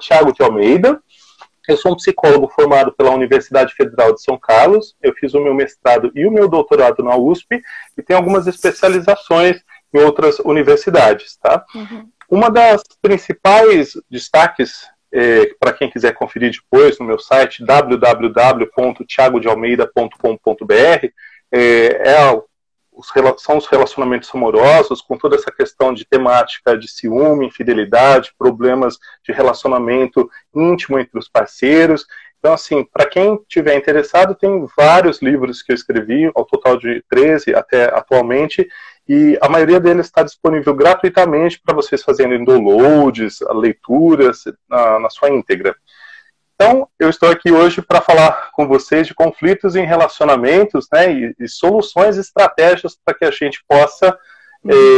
Thiago de Almeida. Eu sou um psicólogo formado pela Universidade Federal de São Carlos. Eu fiz o meu mestrado e o meu doutorado na USP e tenho algumas especializações em outras universidades, tá? Uma das principais destaques, para quem quiser conferir depois no meu site, www.thiagodealmeida.com.br, são os relacionamentos amorosos, com toda essa questão de temática de ciúme, infidelidade, problemas de relacionamento íntimo entre os parceiros. Então, assim, para quem tiver interessado, tem vários livros que eu escrevi, ao total de 13 até atualmente, e a maioria deles está disponível gratuitamente para vocês fazerem downloads, leituras na sua íntegra. Então, eu estou aqui hoje para falar com vocês de conflitos em relacionamentos, né, e soluções, estratégias para que a gente possa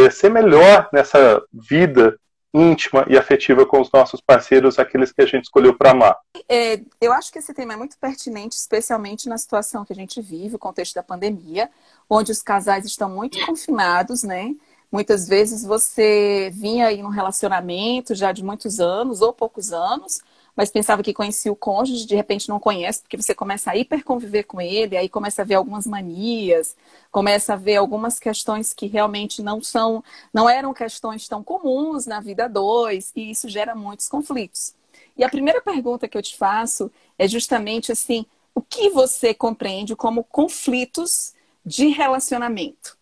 ser melhor nessa vida íntima e afetiva com os nossos parceiros, aqueles que a gente escolheu para amar. Eu acho que esse tema é muito pertinente, especialmente na situação que a gente vive, o contexto da pandemia, onde os casais estão muito confinados, né? Muitas vezes você vinha aí num relacionamento já de muitos anos ou poucos anos, mas pensava que conhecia o cônjuge, de repente não conhece, porque você começa a hiperconviver com ele, aí começa a ver algumas manias, começa a ver algumas questões que realmente não eram questões tão comuns na vida a dois, e isso gera muitos conflitos. E a primeira pergunta que eu te faço é justamente assim, o que você compreende como conflitos de relacionamento?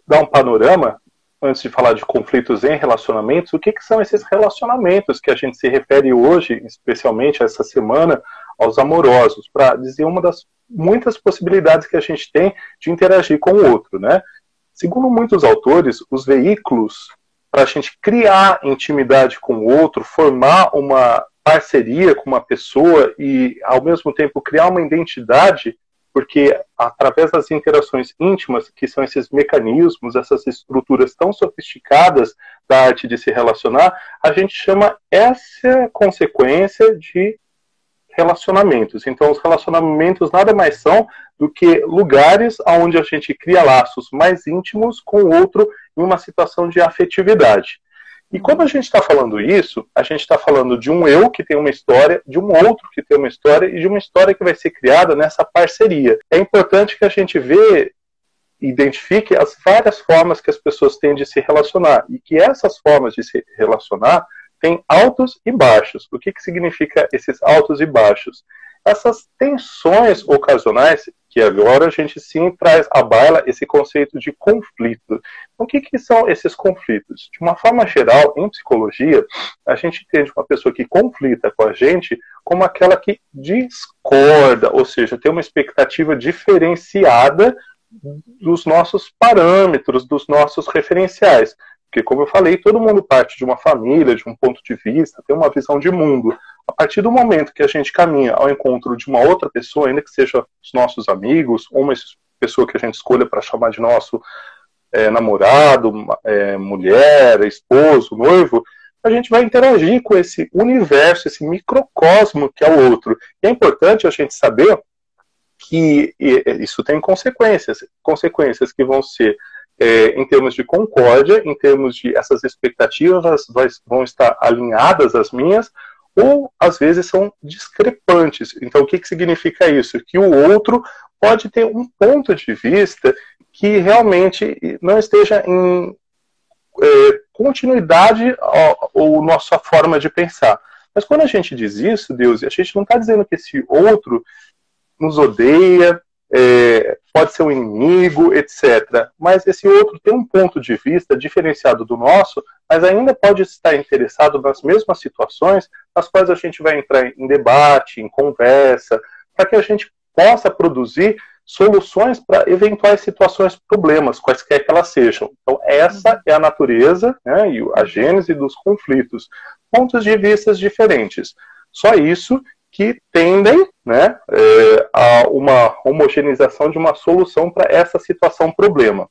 Dar um panorama, antes de falar de conflitos em relacionamentos, o que são esses relacionamentos que a gente se refere hoje, especialmente essa semana, aos amorosos, para dizer uma das muitas possibilidades que a gente tem de interagir com o outro, né? Segundo muitos autores, os veículos para a gente criar intimidade com o outro, formar uma parceria com uma pessoa e, ao mesmo tempo, criar uma identidade, porque através das interações íntimas, que são esses mecanismos, essas estruturas tão sofisticadas da arte de se relacionar, a gente chama essa consequência de relacionamentos. Então, os relacionamentos nada mais são do que lugares onde a gente cria laços mais íntimos com o outro em uma situação de afetividade. E quando a gente está falando isso, a gente está falando de um eu que tem uma história, de um outro que tem uma história e de uma história que vai ser criada nessa parceria. É importante que a gente identifique as várias formas que as pessoas têm de se relacionar e que essas formas de se relacionar têm altos e baixos. O que significa esses altos e baixos? Essas tensões ocasionais, que agora a gente sim traz à baila esse conceito de conflito. Então, o que são esses conflitos? De uma forma geral, em psicologia, a gente entende uma pessoa que conflita com a gente como aquela que discorda, ou seja, tem uma expectativa diferenciada dos nossos parâmetros, dos nossos referenciais. Porque, como eu falei, todo mundo parte de uma família, de um ponto de vista, tem uma visão de mundo. A partir do momento que a gente caminha ao encontro de uma outra pessoa, ainda que seja os nossos amigos, ou uma pessoa que a gente escolha para chamar de nosso namorado, mulher, esposo, noivo, a gente vai interagir com esse universo, esse microcosmo que é o outro. E é importante a gente saber que isso tem consequências que vão ser em termos de concórdia, em termos de essas expectativas vão estar alinhadas às minhas, ou às vezes são discrepantes. Então o que significa isso? Que o outro pode ter um ponto de vista que realmente não esteja em continuidade ou nossa forma de pensar. Mas quando a gente diz isso, Deus, a gente não está dizendo que esse outro nos odeia, pode ser um inimigo, etc. Mas esse outro tem um ponto de vista diferenciado do nosso, mas ainda pode estar interessado nas mesmas situações nas quais a gente vai entrar em debate, em conversa, para que a gente possa produzir soluções para eventuais situações, problemas, quaisquer que elas sejam. Então, essa é a natureza, né, e a gênese dos conflitos. Pontos de vista diferentes. Só isso que tendem, né, a uma homogeneização de uma solução para essa situação-problema.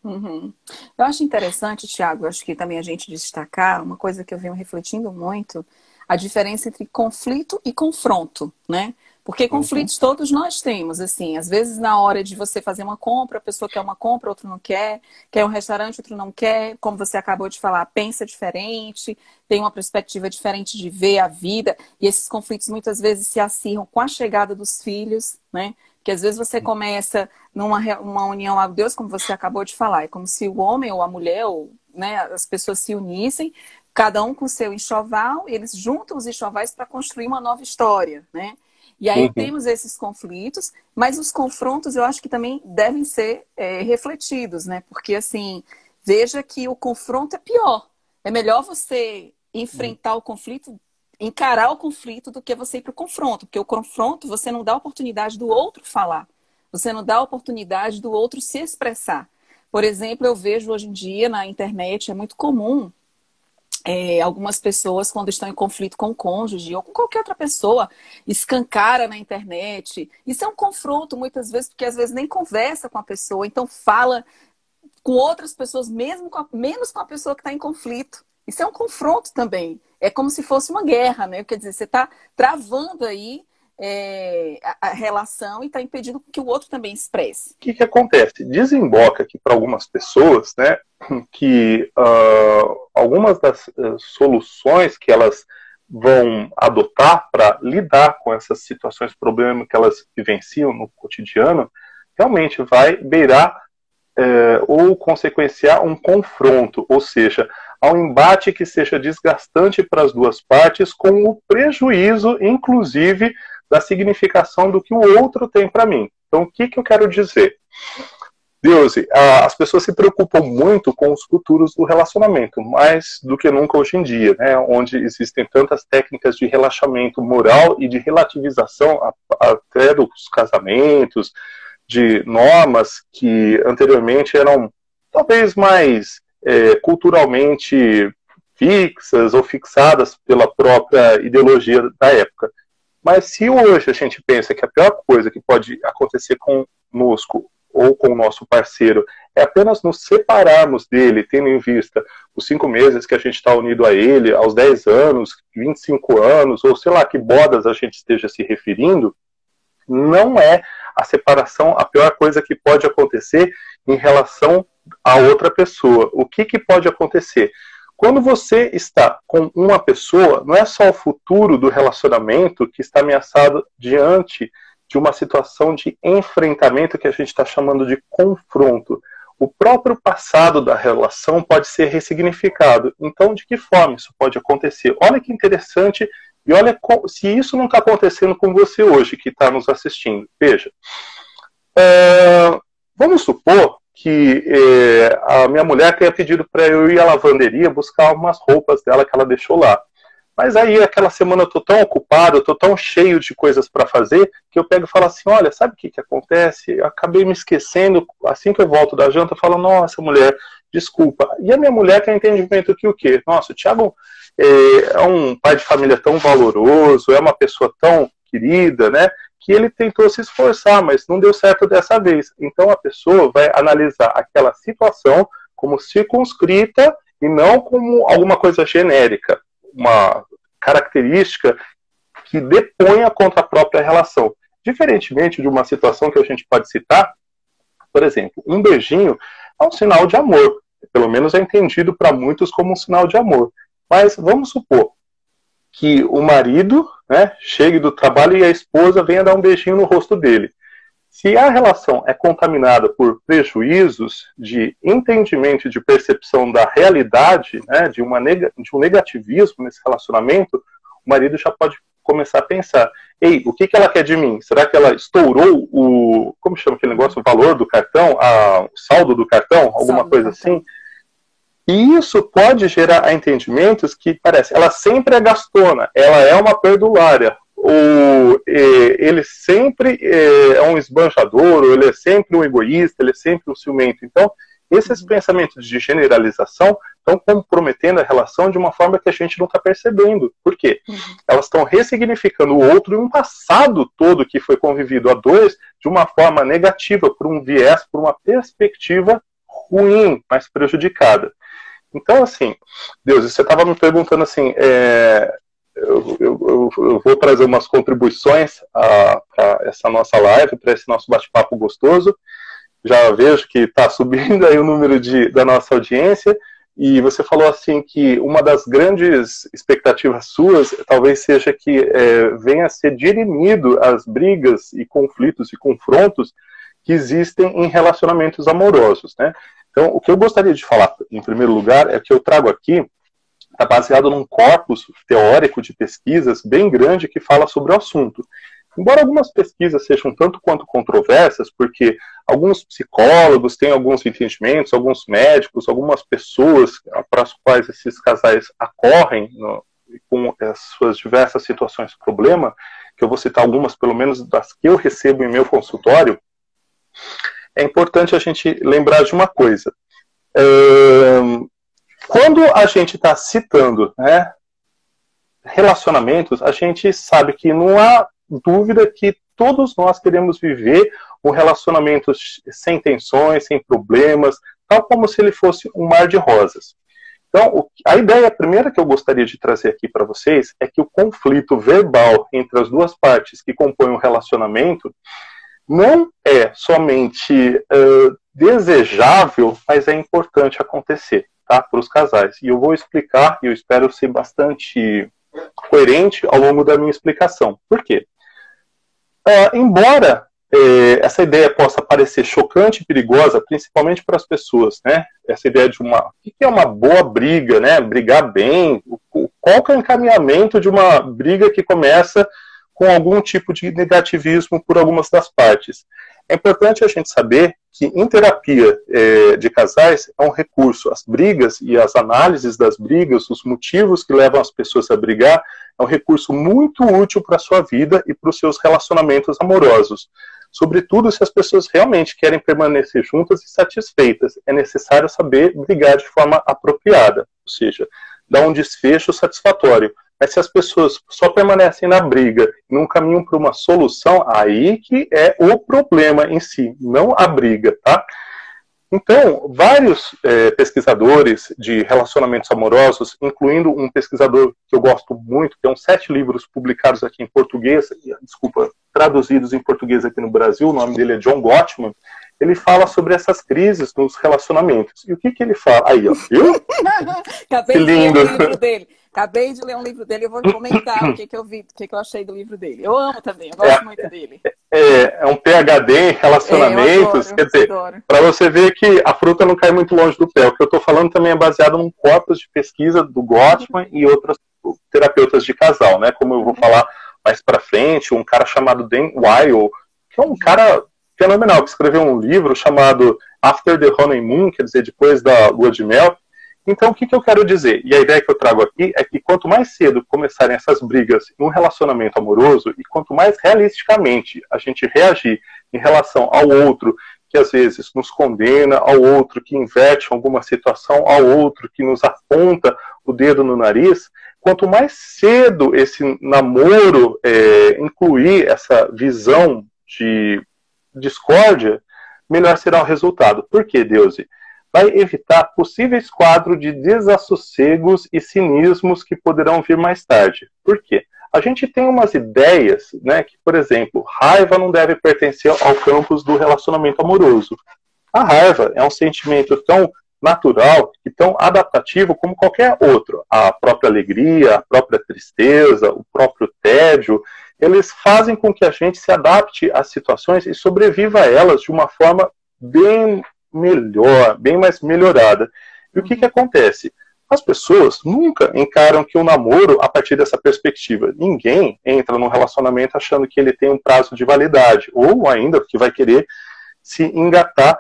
Eu acho interessante, Thiago, acho que também a gente destacar uma coisa que eu venho refletindo muito, a diferença entre conflito e confronto, né? Porque conflitos todos nós temos, assim, às vezes na hora de você fazer uma compra, a pessoa quer uma compra, outro não quer um restaurante, outro não quer, como você acabou de falar, pensa diferente, tem uma perspectiva diferente de ver a vida, e esses conflitos muitas vezes se acirram com a chegada dos filhos, né? Porque às vezes você começa numa união a Deus, como você acabou de falar, é como se o homem ou a mulher, ou, né, as pessoas se unissem, cada um com o seu enxoval, eles juntam os enxovais para construir uma nova história, né? E aí temos esses conflitos, mas os confrontos eu acho que também devem ser refletidos, né? Porque, assim, veja que o confronto é pior. É melhor você enfrentar o conflito, encarar o conflito, do que você ir para o confronto. Porque o confronto, você não dá a oportunidade do outro falar. Você não dá a oportunidade do outro se expressar. Por exemplo, eu vejo hoje em dia na internet, é muito comum algumas pessoas, quando estão em conflito com o cônjuge ou com qualquer outra pessoa, escancara na internet. Isso é um confronto, muitas vezes, porque às vezes nem conversa com a pessoa, então fala com outras pessoas, menos com a pessoa que está em conflito. Isso é um confronto também. É como se fosse uma guerra, né? Quer dizer, você está travando aí a relação e está impedindo que o outro também expresse. O que acontece? Desemboca aqui para algumas pessoas, né, que algumas das soluções que elas vão adotar para lidar com essas situações, problemas que elas vivenciam no cotidiano, realmente vai beirar ou consequenciar um confronto, ou seja, a um embate que seja desgastante para as duas partes, com o prejuízo, inclusive, da significação do que o outro tem para mim. Então, o que eu quero dizer? Deusi, as pessoas se preocupam muito com os futuros do relacionamento, mais do que nunca hoje em dia, né? Onde existem tantas técnicas de relaxamento moral e de relativização até dos casamentos, de normas que anteriormente eram talvez mais culturalmente fixas ou fixadas pela própria ideologia da época. Mas se hoje a gente pensa que a pior coisa que pode acontecer conosco ou com o nosso parceiro é apenas nos separarmos dele, tendo em vista os 5 meses que a gente está unido a ele, aos 10 anos, 25 anos, ou sei lá que bodas a gente esteja se referindo, não é a separação a pior coisa que pode acontecer em relação a outra pessoa. O que pode acontecer? Quando você está com uma pessoa, não é só o futuro do relacionamento que está ameaçado diante de uma situação de enfrentamento que a gente está chamando de confronto. O próprio passado da relação pode ser ressignificado. Então, de que forma isso pode acontecer? Olha que interessante, e olha se isso não está acontecendo com você hoje, que está nos assistindo. Veja, vamos supor que a minha mulher tenha pedido para eu ir à lavanderia buscar umas roupas dela que ela deixou lá. Mas aí, aquela semana eu estou tão ocupado, eu estou tão cheio de coisas para fazer, que eu pego e falo assim, olha, sabe o que acontece? Eu acabei me esquecendo, assim que eu volto da janta, eu falo, nossa, mulher, desculpa. E a minha mulher tem entendimento que o quê? Nossa, o Thiago é um pai de família tão valoroso, é uma pessoa tão querida, né? Que ele tentou se esforçar, mas não deu certo dessa vez. Então a pessoa vai analisar aquela situação como circunscrita e não como alguma coisa genérica, uma característica que deponha contra a própria relação. Diferentemente de uma situação que a gente pode citar, por exemplo, um beijinho é um sinal de amor, pelo menos é entendido para muitos como um sinal de amor. Mas vamos supor que o marido, né, chegue do trabalho e a esposa venha dar um beijinho no rosto dele. Se a relação é contaminada por prejuízos de entendimento e de percepção da realidade, né, de um negativismo nesse relacionamento, o marido já pode começar a pensar, ei, o que ela quer de mim? Será que ela estourou como chama aquele negócio, o valor do cartão, o saldo do cartão, alguma coisa assim? E isso pode gerar entendimentos que parece, ela sempre é gastona, ela é uma perdulária, ou ele sempre é um esbanjador, ou ele é sempre um egoísta, ele é sempre um ciumento. Então, esses pensamentos de generalização estão comprometendo a relação de uma forma que a gente não está percebendo. Por quê? Elas estão ressignificando o outro e um passado todo que foi convivido a dois de uma forma negativa, por um viés, por uma perspectiva ruim, mais prejudicada. Então, assim, Deus, você estava me perguntando assim, eu vou trazer umas contribuições para essa nossa live, para esse nosso bate-papo gostoso. Já vejo que está subindo aí o número da nossa audiência, e você falou assim que uma das grandes expectativas suas talvez seja que venha a ser dirimido as brigas e conflitos e confrontos que existem em relacionamentos amorosos, né? Então, o que eu gostaria de falar, em primeiro lugar, é que eu trago aqui, está baseado num corpus teórico de pesquisas bem grande que fala sobre o assunto. Embora algumas pesquisas sejam tanto quanto controversas, porque alguns psicólogos têm alguns entendimentos, alguns médicos, algumas pessoas para as quais esses casais acorrem com as suas diversas situações de problema, que eu vou citar algumas, pelo menos das que eu recebo em meu consultório, é importante a gente lembrar de uma coisa. Quando a gente está citando, né, relacionamentos, a gente sabe que não há dúvida que todos nós queremos viver um relacionamento sem tensões, sem problemas, tal como se ele fosse um mar de rosas. Então, a ideia primeira que eu gostaria de trazer aqui para vocês é que o conflito verbal entre as duas partes que compõem um relacionamento não é somente desejável, mas é importante acontecer, tá, para os casais. E eu vou explicar, e eu espero ser bastante coerente ao longo da minha explicação. Por quê? Embora essa ideia possa parecer chocante e perigosa, principalmente para as pessoas, né? Essa ideia de o que é uma boa briga, né? Brigar bem, qual que é o encaminhamento de uma briga que começa com algum tipo de negativismo por algumas das partes. É importante a gente saber que em terapia de casais é um recurso. As brigas e as análises das brigas, os motivos que levam as pessoas a brigar, é um recurso muito útil para a sua vida e para os seus relacionamentos amorosos. Sobretudo se as pessoas realmente querem permanecer juntas e satisfeitas. É necessário saber brigar de forma apropriada, ou seja, dar um desfecho satisfatório. Mas se as pessoas só permanecem na briga e não caminham para uma solução, aí que é o problema em si, não a briga, tá? Então, vários pesquisadores de relacionamentos amorosos, incluindo um pesquisador que eu gosto muito, que tem 7 livros publicados aqui em português, traduzidos em português aqui no Brasil, o nome dele é John Gottman, ele fala sobre essas crises nos relacionamentos. E o que ele fala? Aí, ó, viu? Acabei de ler um livro dele. Acabei de ler um livro dele, eu vou comentar o que eu vi, o que eu achei do livro dele. Eu amo também, eu gosto muito dele. É um PhD em relacionamentos, quer dizer, para você ver que a fruta não cai muito longe do pé. O que eu estou falando também é baseado num corpus de pesquisa do Gottman e outros terapeutas de casal, né? Como eu vou falar mais para frente, um cara chamado Dan Weil, que é um cara fenomenal, que escreveu um livro chamado After the Honeymoon, quer dizer, depois da lua de mel. Então, o que eu quero dizer? E a ideia que eu trago aqui é que quanto mais cedo começarem essas brigas em um relacionamento amoroso, e quanto mais realisticamente a gente reagir em relação ao outro, que às vezes nos condena, ao outro que inverte alguma situação, ao outro que nos aponta o dedo no nariz, quanto mais cedo esse namoro incluir essa visão de discórdia, melhor será o resultado. Por quê, Deusi? Vai evitar possíveis quadros de desassossegos e cinismos que poderão vir mais tarde. Por quê? A gente tem umas ideias, né, que, por exemplo, raiva não deve pertencer ao campus do relacionamento amoroso. A raiva é um sentimento tão natural e tão adaptativo como qualquer outro. A própria alegria, a própria tristeza, o próprio tédio, eles fazem com que a gente se adapte às situações e sobreviva a elas de uma forma bem melhor, bem mais melhorada. E o que acontece? As pessoas nunca encaram que o namoro a partir dessa perspectiva. Ninguém entra num relacionamento achando que ele tem um prazo de validade, ou ainda que vai querer se engatar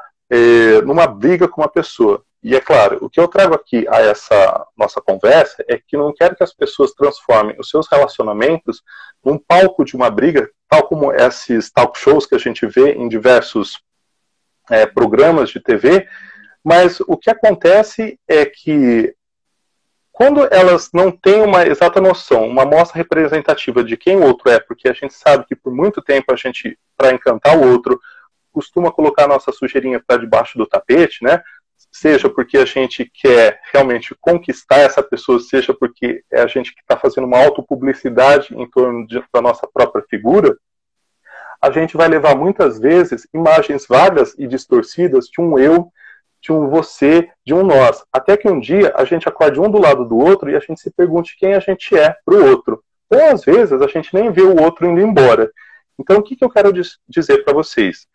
numa briga com uma pessoa. E é claro, o que eu trago aqui a essa nossa conversa é que não quero que as pessoas transformem os seus relacionamentos num palco de uma briga, tal como esses talk shows que a gente vê em diversos programas de TV, mas o que acontece é que quando elas não têm uma exata noção, uma amostra representativa de quem o outro é, porque a gente sabe que por muito tempo a gente, para encantar o outro, costuma colocar a nossa sujeirinha para debaixo do tapete, né? seja porque a gente quer realmente conquistar essa pessoa, seja porque é a gente que está fazendo uma autopublicidade em torno da nossa própria figura, a gente vai levar muitas vezes imagens vagas e distorcidas de um eu, de um você, de um nós. Até que um dia a gente acorde um do lado do outro e a gente se pergunte quem a gente é para o outro. Ou às vezes a gente nem vê o outro indo embora. Então o que eu quero dizer para vocês?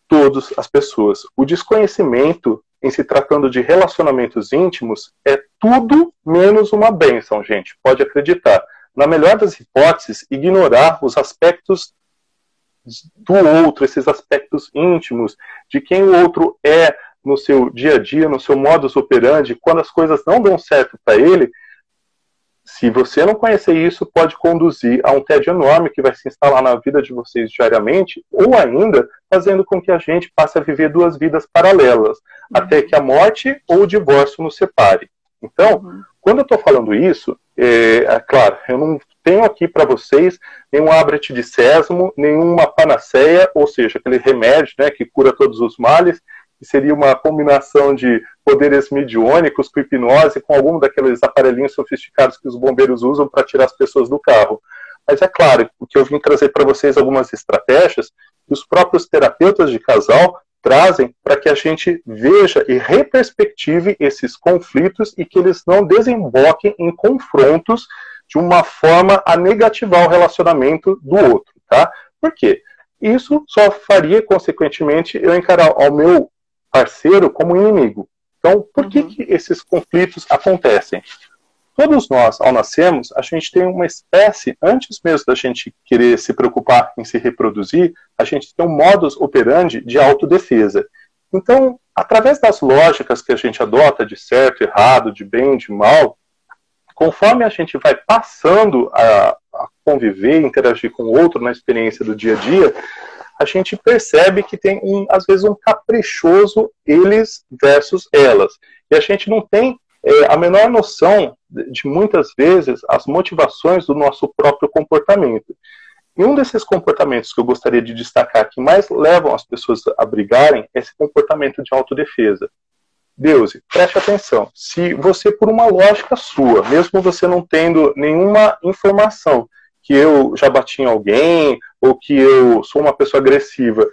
Todas as pessoas. O desconhecimento em se tratando de relacionamentos íntimos é tudo menos uma bênção, gente. Pode acreditar. Na melhor das hipóteses, ignorar os aspectos do outro, esses aspectos íntimos, de quem o outro é no seu dia a dia, no seu modus operandi, quando as coisas não dão certo para ele, se você não conhecer isso, pode conduzir a um tédio enorme que vai se instalar na vida de vocês diariamente, ou ainda fazendo com que a gente passe a viver duas vidas paralelas, até que a morte ou o divórcio nos separe. Então, quando eu estou falando isso, é claro, eu não tenho aqui para vocês nenhum abrete de sésamo, nenhuma panaceia, ou seja, aquele remédio, né, que cura todos os males, que seria uma combinação de poderes mediúnicos com hipnose, com algum daqueles aparelhinhos sofisticados que os bombeiros usam para tirar as pessoas do carro. Mas é claro, o que eu vim trazer para vocês algumas estratégias que os próprios terapeutas de casal trazem para que a gente veja e reperspective esses conflitos e que eles não desemboquem em confrontos de uma forma a negativar o relacionamento do outro, tá? Por quê? Isso só faria, consequentemente, eu encarar ao meu parceiro como inimigo. Então, por que esses conflitos acontecem? Todos nós, ao nascermos, a gente tem uma espécie, antes mesmo da gente querer se preocupar em se reproduzir, a gente tem um modus operandi de autodefesa. Então, através das lógicas que a gente adota de certo, errado, de bem, de mal, conforme a gente vai passando a conviver, interagir com o outro na experiência do dia a dia, a gente percebe que tem, às vezes, um caprichoso eles versus elas. E a gente não tem a menor noção de, muitas vezes, as motivações do nosso próprio comportamento. E um desses comportamentos que eu gostaria de destacar que mais levam as pessoas a brigarem é esse comportamento de autodefesa. Deusi, preste atenção. Se você, por uma lógica sua, mesmo você não tendo nenhuma informação que eu já bati em alguém, ou que eu sou uma pessoa agressiva,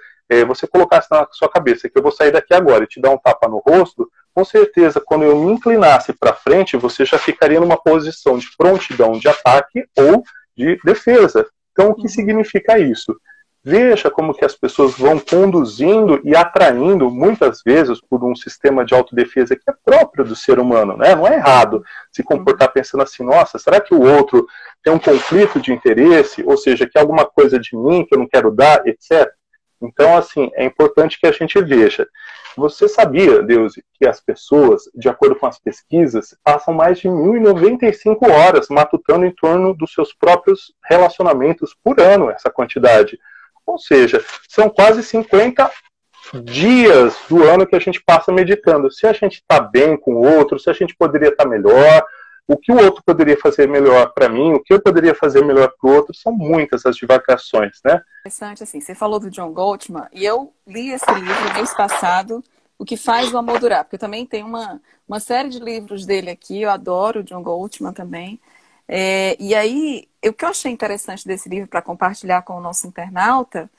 você colocasse na sua cabeça que eu vou sair daqui agora e te dar um tapa no rosto, com certeza, quando eu me inclinasse para frente, você já ficaria numa posição de prontidão de ataque ou de defesa. Então, o que significa isso? Veja como que as pessoas vão conduzindo e atraindo, muitas vezes, por um sistema de autodefesa que é próprio do ser humano, né? Não é errado se comportar pensando assim, nossa, será que o outro tem um conflito de interesse? Ou seja, que alguma coisa de mim que eu não quero dar, etc. Então, assim, é importante que a gente veja. Você sabia, Deus, que as pessoas, de acordo com as pesquisas, passam mais de 1.095 horas matutando em torno dos seus próprios relacionamentos por ano, essa quantidade. Ou seja, são quase 50 dias do ano que a gente passa meditando. Se a gente está bem com o outro, se a gente poderia estar melhor, o que o outro poderia fazer melhor para mim, o que eu poderia fazer melhor para o outro, são muitas as divagações, né? Interessante, assim, você falou do John Gottman, e eu li esse livro mês passado, O que Faz o Amor Durar, porque eu também tenho uma série de livros dele aqui, eu adoro o John Gottman também. E aí, o que eu achei interessante desse livro para compartilhar com o nosso internauta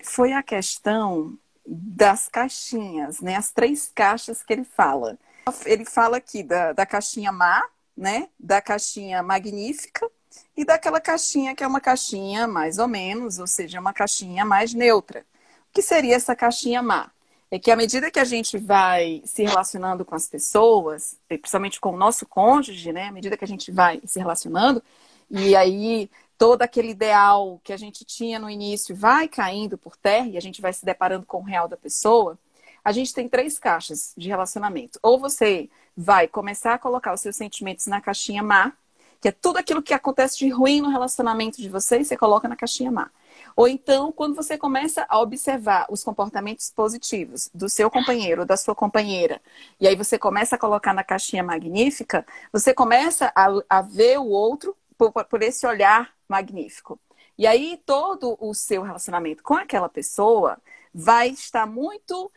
foi a questão das caixinhas, né? As 3 caixas que ele fala. Ele fala aqui da caixinha má, né? Da caixinha magnífica e daquela caixinha que é uma caixinha mais ou menos, ou seja, uma caixinha mais neutra. O que seria essa caixinha má? É que à medida que a gente vai se relacionando com as pessoas, principalmente com o nosso cônjuge, né? À medida que a gente vai se relacionando, e aí todo aquele ideal que a gente tinha no início vai caindo por terra e a gente vai se deparando com o real da pessoa, a gente tem 3 caixas de relacionamento. Ou você vai começar a colocar os seus sentimentos na caixinha má, que é tudo aquilo que acontece de ruim no relacionamento de vocês, você coloca na caixinha má. Ou então, quando você começa a observar os comportamentos positivos do seu companheiro ou da sua companheira, e aí você começa a colocar na caixinha magnífica, você começa a ver o outro por esse olhar magnífico. E aí todo o seu relacionamento com aquela pessoa vai estar muito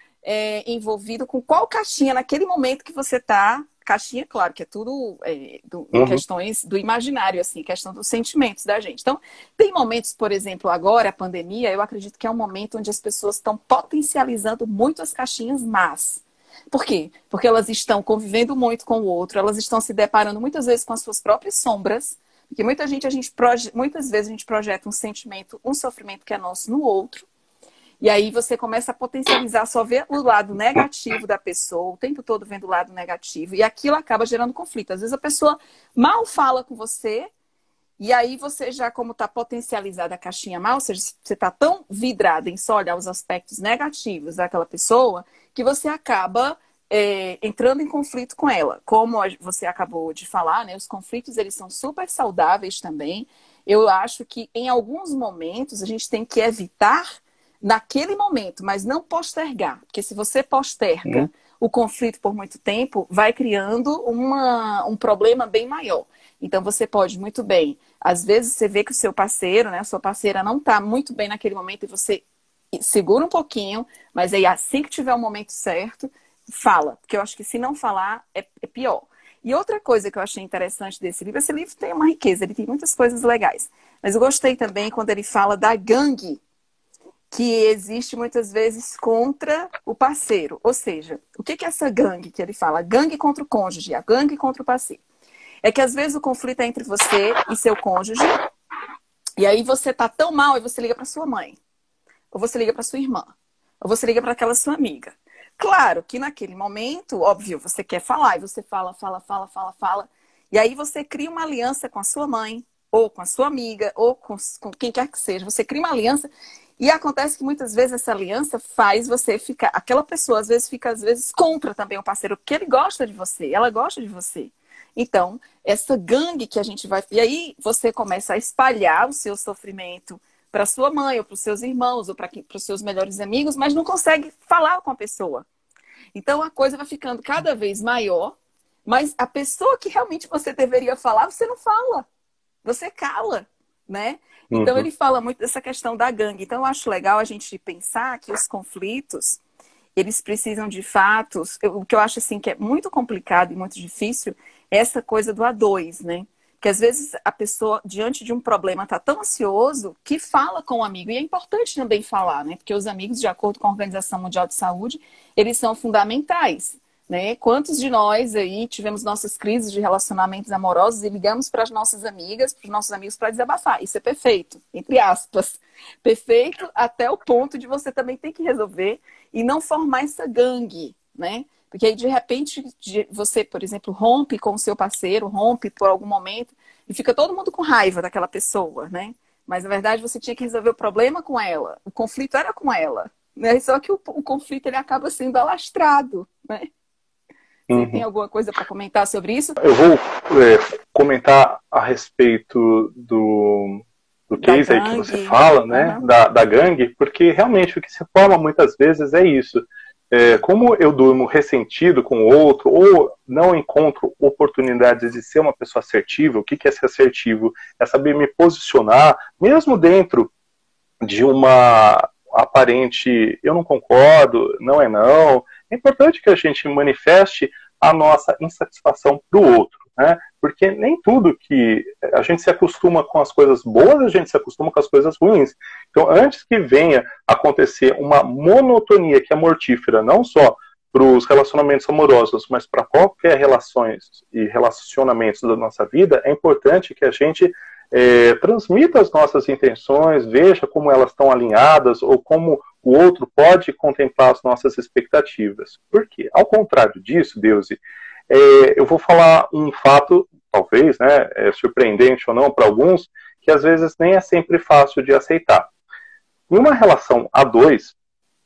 envolvido com qual caixinha naquele momento que você está. Caixinha, claro, que é tudo questões do imaginário, assim, questão dos sentimentos da gente. Então, tem momentos, por exemplo, agora, a pandemia, eu acredito que é um momento onde as pessoas estão potencializando muito as caixinhas más. Por quê? Porque elas estão convivendo muito com o outro, elas estão se deparando muitas vezes com as suas próprias sombras, porque muitas vezes a gente projeta um sentimento, um sofrimento que é nosso no outro. E aí você começa a potencializar, só ver o lado negativo da pessoa, o tempo todo vendo o lado negativo. E aquilo acaba gerando conflito. Às vezes a pessoa mal fala com você, e aí você já, como está potencializada a caixinha mal, ou seja, você está tão vidrada em só olhar os aspectos negativos daquela pessoa, que você acaba entrando em conflito com ela. Como você acabou de falar, né, os conflitos eles são super saudáveis também. Eu acho que em alguns momentos a gente tem que evitar naquele momento, mas não postergar. Porque se você posterga o conflito por muito tempo, vai criando um problema bem maior. Então você pode muito bem, às vezes você vê que o seu parceiro, né, a sua parceira não está muito bem naquele momento e você segura um pouquinho, mas aí assim que tiver o momento certo, fala. Porque eu acho que se não falar, é pior. E outra coisa que eu achei interessante desse livro, esse livro tem uma riqueza, ele tem muitas coisas legais. Mas eu gostei também quando ele fala da gangue que existe muitas vezes contra o parceiro. Ou seja, o que é essa gangue que ele fala? A gangue contra o cônjuge, a gangue contra o parceiro. É que às vezes o conflito é entre você e seu cônjuge, e aí você tá tão mal e você liga para sua mãe, ou você liga para sua irmã, ou você liga para aquela sua amiga. Claro que naquele momento, óbvio, você quer falar, e você fala, e aí você cria uma aliança com a sua mãe, ou com a sua amiga, ou com quem quer que seja. Você cria uma aliança. E acontece que muitas vezes essa aliança faz você ficar... Aquela pessoa às vezes fica contra também o parceiro, porque ele gosta de você, ela gosta de você. Então, essa gangue que a gente vai... E aí você começa a espalhar o seu sofrimento para sua mãe, ou para os seus irmãos, ou para os seus melhores amigos, mas não consegue falar com a pessoa. Então a coisa vai ficando cada vez maior, mas a pessoa que realmente você deveria falar, você não fala. Você cala, né? Então ele fala muito dessa questão da gangue. Então eu acho legal a gente pensar que os conflitos, eles precisam de fatos. O que eu acho assim que é muito complicado e muito difícil é essa coisa do A2, né? Porque às vezes a pessoa, diante de um problema, está tão ansioso que fala com o amigo. E é importante também falar, né? Porque os amigos, de acordo com a Organização Mundial de Saúde, eles são fundamentais. Né? Quantos de nós aí tivemos nossas crises de relacionamentos amorosos e ligamos para as nossas amigas, para os nossos amigos para desabafar? Isso é perfeito, entre aspas. Perfeito até o ponto de você também ter que resolver e não formar essa gangue, né? Porque aí de repente você, por exemplo, rompe com o seu parceiro, rompe por algum momento e fica todo mundo com raiva daquela pessoa, né? Mas na verdade você tinha que resolver o problema com ela, o conflito era com ela, né? Só que o conflito ele acaba sendo alastrado, né? Você tem alguma coisa para comentar sobre isso? Eu vou comentar a respeito do case aí que você fala, né? Da gangue, porque realmente o que se forma muitas vezes é isso. Como eu durmo ressentido com o outro, ou não encontro oportunidades de ser uma pessoa assertiva, o que é ser assertivo? É saber me posicionar, mesmo dentro de uma aparente, eu não concordo, não é não. É importante que a gente manifeste a nossa insatisfação para o outro, né? Porque nem tudo que a gente se acostuma com as coisas boas, a gente se acostuma com as coisas ruins. Então, antes que venha acontecer uma monotonia que é mortífera, não só para os relacionamentos amorosos, mas para qualquer relações e relacionamentos da nossa vida, é importante que a gente transmita as nossas intenções, veja como elas estão alinhadas ou como o outro pode contemplar as nossas expectativas. Por quê? Ao contrário disso, Deusi, eu vou falar um fato, talvez, né, surpreendente ou não para alguns, que às vezes nem é sempre fácil de aceitar. Em uma relação a dois,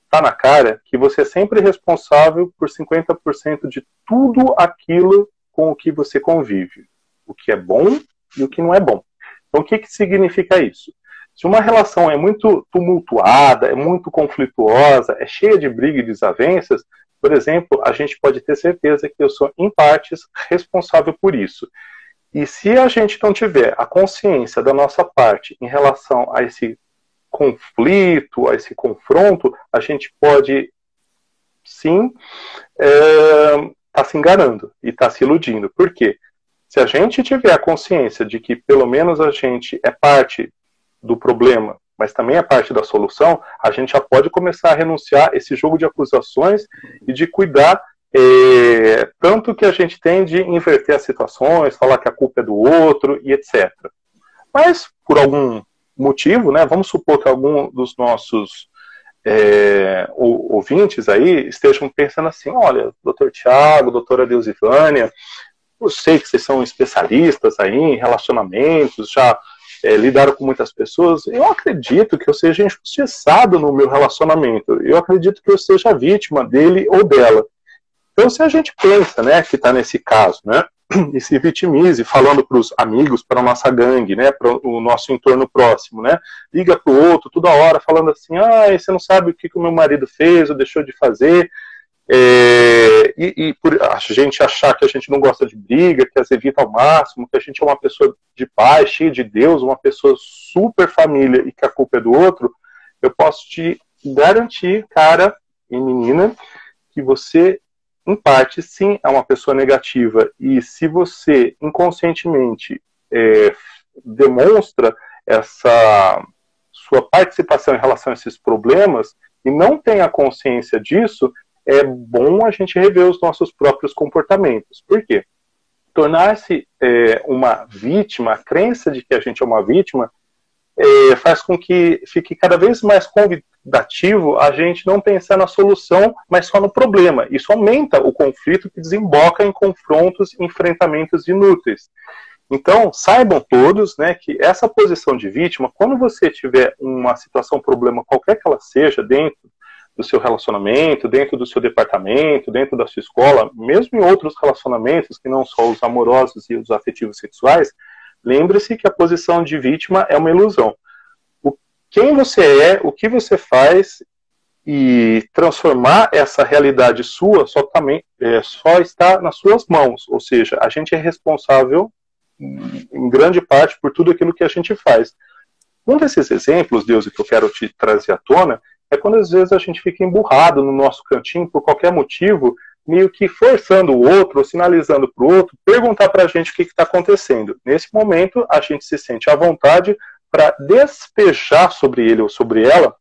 está na cara que você é sempre responsável por 50% de tudo aquilo com o que você convive. O que é bom e o que não é bom. Então, o que significa isso? Se uma relação é muito tumultuada, é muito conflituosa, é cheia de briga e desavenças, por exemplo, a gente pode ter certeza que eu sou, em partes, responsável por isso. E se a gente não tiver a consciência da nossa parte em relação a esse conflito, a esse confronto, a gente pode sim, está se enganando e está se iludindo. Por quê? Se a gente tiver a consciência de que pelo menos a gente é parte do problema, mas também é parte da solução, a gente já pode começar a renunciar a esse jogo de acusações e de cuidar tanto que a gente tem de inverter as situações, falar que a culpa é do outro e etc. Mas, por algum motivo, né, vamos supor que algum dos nossos ouvintes aí estejam pensando assim, olha, doutor Tiago, doutora Deusivânia, eu sei que vocês são especialistas aí em relacionamentos, já lidaram com muitas pessoas, eu acredito que eu seja injustiçado no meu relacionamento, eu acredito que eu seja vítima dele ou dela. Então, se a gente pensa, né, que está nesse caso, né, e se vitimize, falando para os amigos, para a nossa gangue, né, para o nosso entorno próximo, né, liga para o outro toda hora, falando assim, você não sabe o que o meu marido fez ou deixou de fazer, e por a gente achar que a gente não gosta de briga, que as evita ao máximo, que a gente é uma pessoa de paz, cheia de Deus, uma pessoa super família e que a culpa é do outro, eu posso te garantir, cara e menina, que você, em parte, sim, é uma pessoa negativa. E se você inconscientemente demonstra essa sua participação em relação a esses problemas e não tem a consciência disso, é bom a gente rever os nossos próprios comportamentos. Por quê? Tornar-se uma vítima, a crença de que a gente é uma vítima, faz com que fique cada vez mais convidativo a gente não pensar na solução, mas só no problema. Isso aumenta o conflito que desemboca em confrontos e enfrentamentos inúteis. Então, saibam todos, né, que essa posição de vítima, quando você tiver uma situação, problema, qualquer que ela seja, dentro do seu relacionamento, dentro do seu departamento, dentro da sua escola, mesmo em outros relacionamentos, que não só os amorosos e os afetivos sexuais, lembre-se que a posição de vítima é uma ilusão. Quem você é, o que você faz e transformar essa realidade sua só está nas suas mãos. Ou seja, a gente é responsável em grande parte por tudo aquilo que a gente faz. Um desses exemplos, Deus, que eu quero te trazer à tona, é quando às vezes a gente fica emburrado no nosso cantinho por qualquer motivo, meio que forçando o outro, ou sinalizando para o outro, perguntar para a gente o que está acontecendo. Nesse momento, a gente se sente à vontade para despejar sobre ele ou sobre ela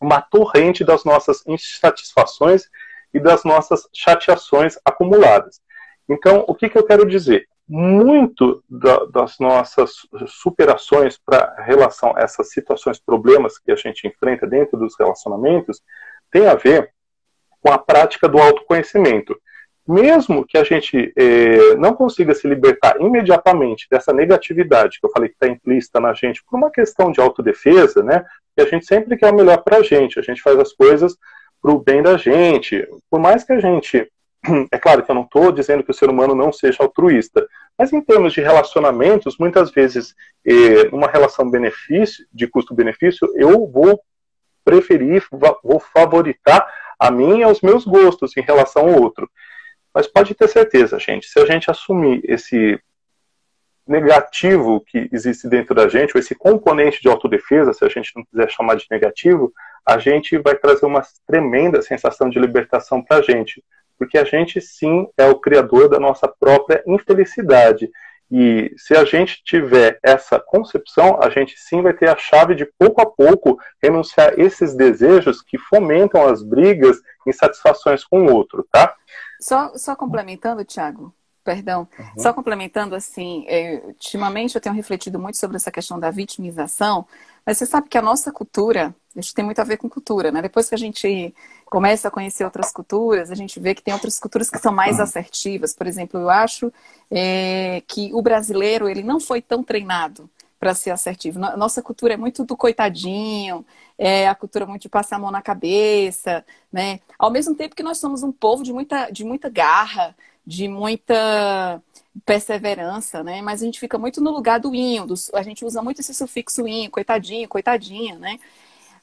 uma torrente das nossas insatisfações e das nossas chateações acumuladas. Então, o que eu quero dizer? Muito das nossas superações para relação a essas situações, problemas que a gente enfrenta dentro dos relacionamentos, tem a ver com a prática do autoconhecimento. Mesmo que a gente não consiga se libertar imediatamente dessa negatividade que eu falei que está implícita na gente por uma questão de autodefesa, né? Que a gente sempre quer o melhor para a gente faz as coisas para o bem da gente. Por mais que a gente... É claro que eu não estou dizendo que o ser humano não seja altruísta, mas em termos de relacionamentos, muitas vezes, numa relação de custo-benefício, eu vou preferir, vou favoritar a mim e aos meus gostos em relação ao outro. Mas pode ter certeza, gente, se a gente assumir esse negativo que existe dentro da gente, ou esse componente de autodefesa, se a gente não quiser chamar de negativo, a gente vai trazer uma tremenda sensação de libertação para a gente. Porque a gente, sim, é o criador da nossa própria infelicidade. E se a gente tiver essa concepção, a gente, sim, vai ter a chave de, pouco a pouco, renunciar a esses desejos que fomentam as brigas e insatisfações com o outro, tá? Só complementando, Tiago, perdão, só complementando, assim, ultimamente eu tenho refletido muito sobre essa questão da vitimização, mas você sabe que a nossa cultura, isso tem muito a ver com cultura, né? Depois que a gente começa a conhecer outras culturas, a gente vê que tem outras culturas que são mais assertivas. Por exemplo, eu acho que o brasileiro, ele não foi tão treinado para ser assertivo. Nossa cultura é muito do coitadinho, a cultura muito de passar a mão na cabeça, né? Ao mesmo tempo que nós somos um povo de muita garra, de muita perseverança, né? Mas a gente fica muito no lugar do inho, a gente usa muito esse sufixo inho, coitadinho, coitadinha, né?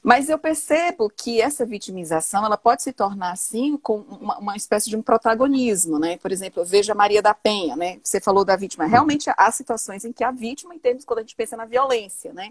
Mas eu percebo que essa vitimização, ela pode se tornar, assim, com uma espécie de um protagonismo, né? Por exemplo, eu vejo a Maria da Penha, né? Você falou da vítima. Realmente há situações em que a vítima, em termos quando a gente pensa na violência, né?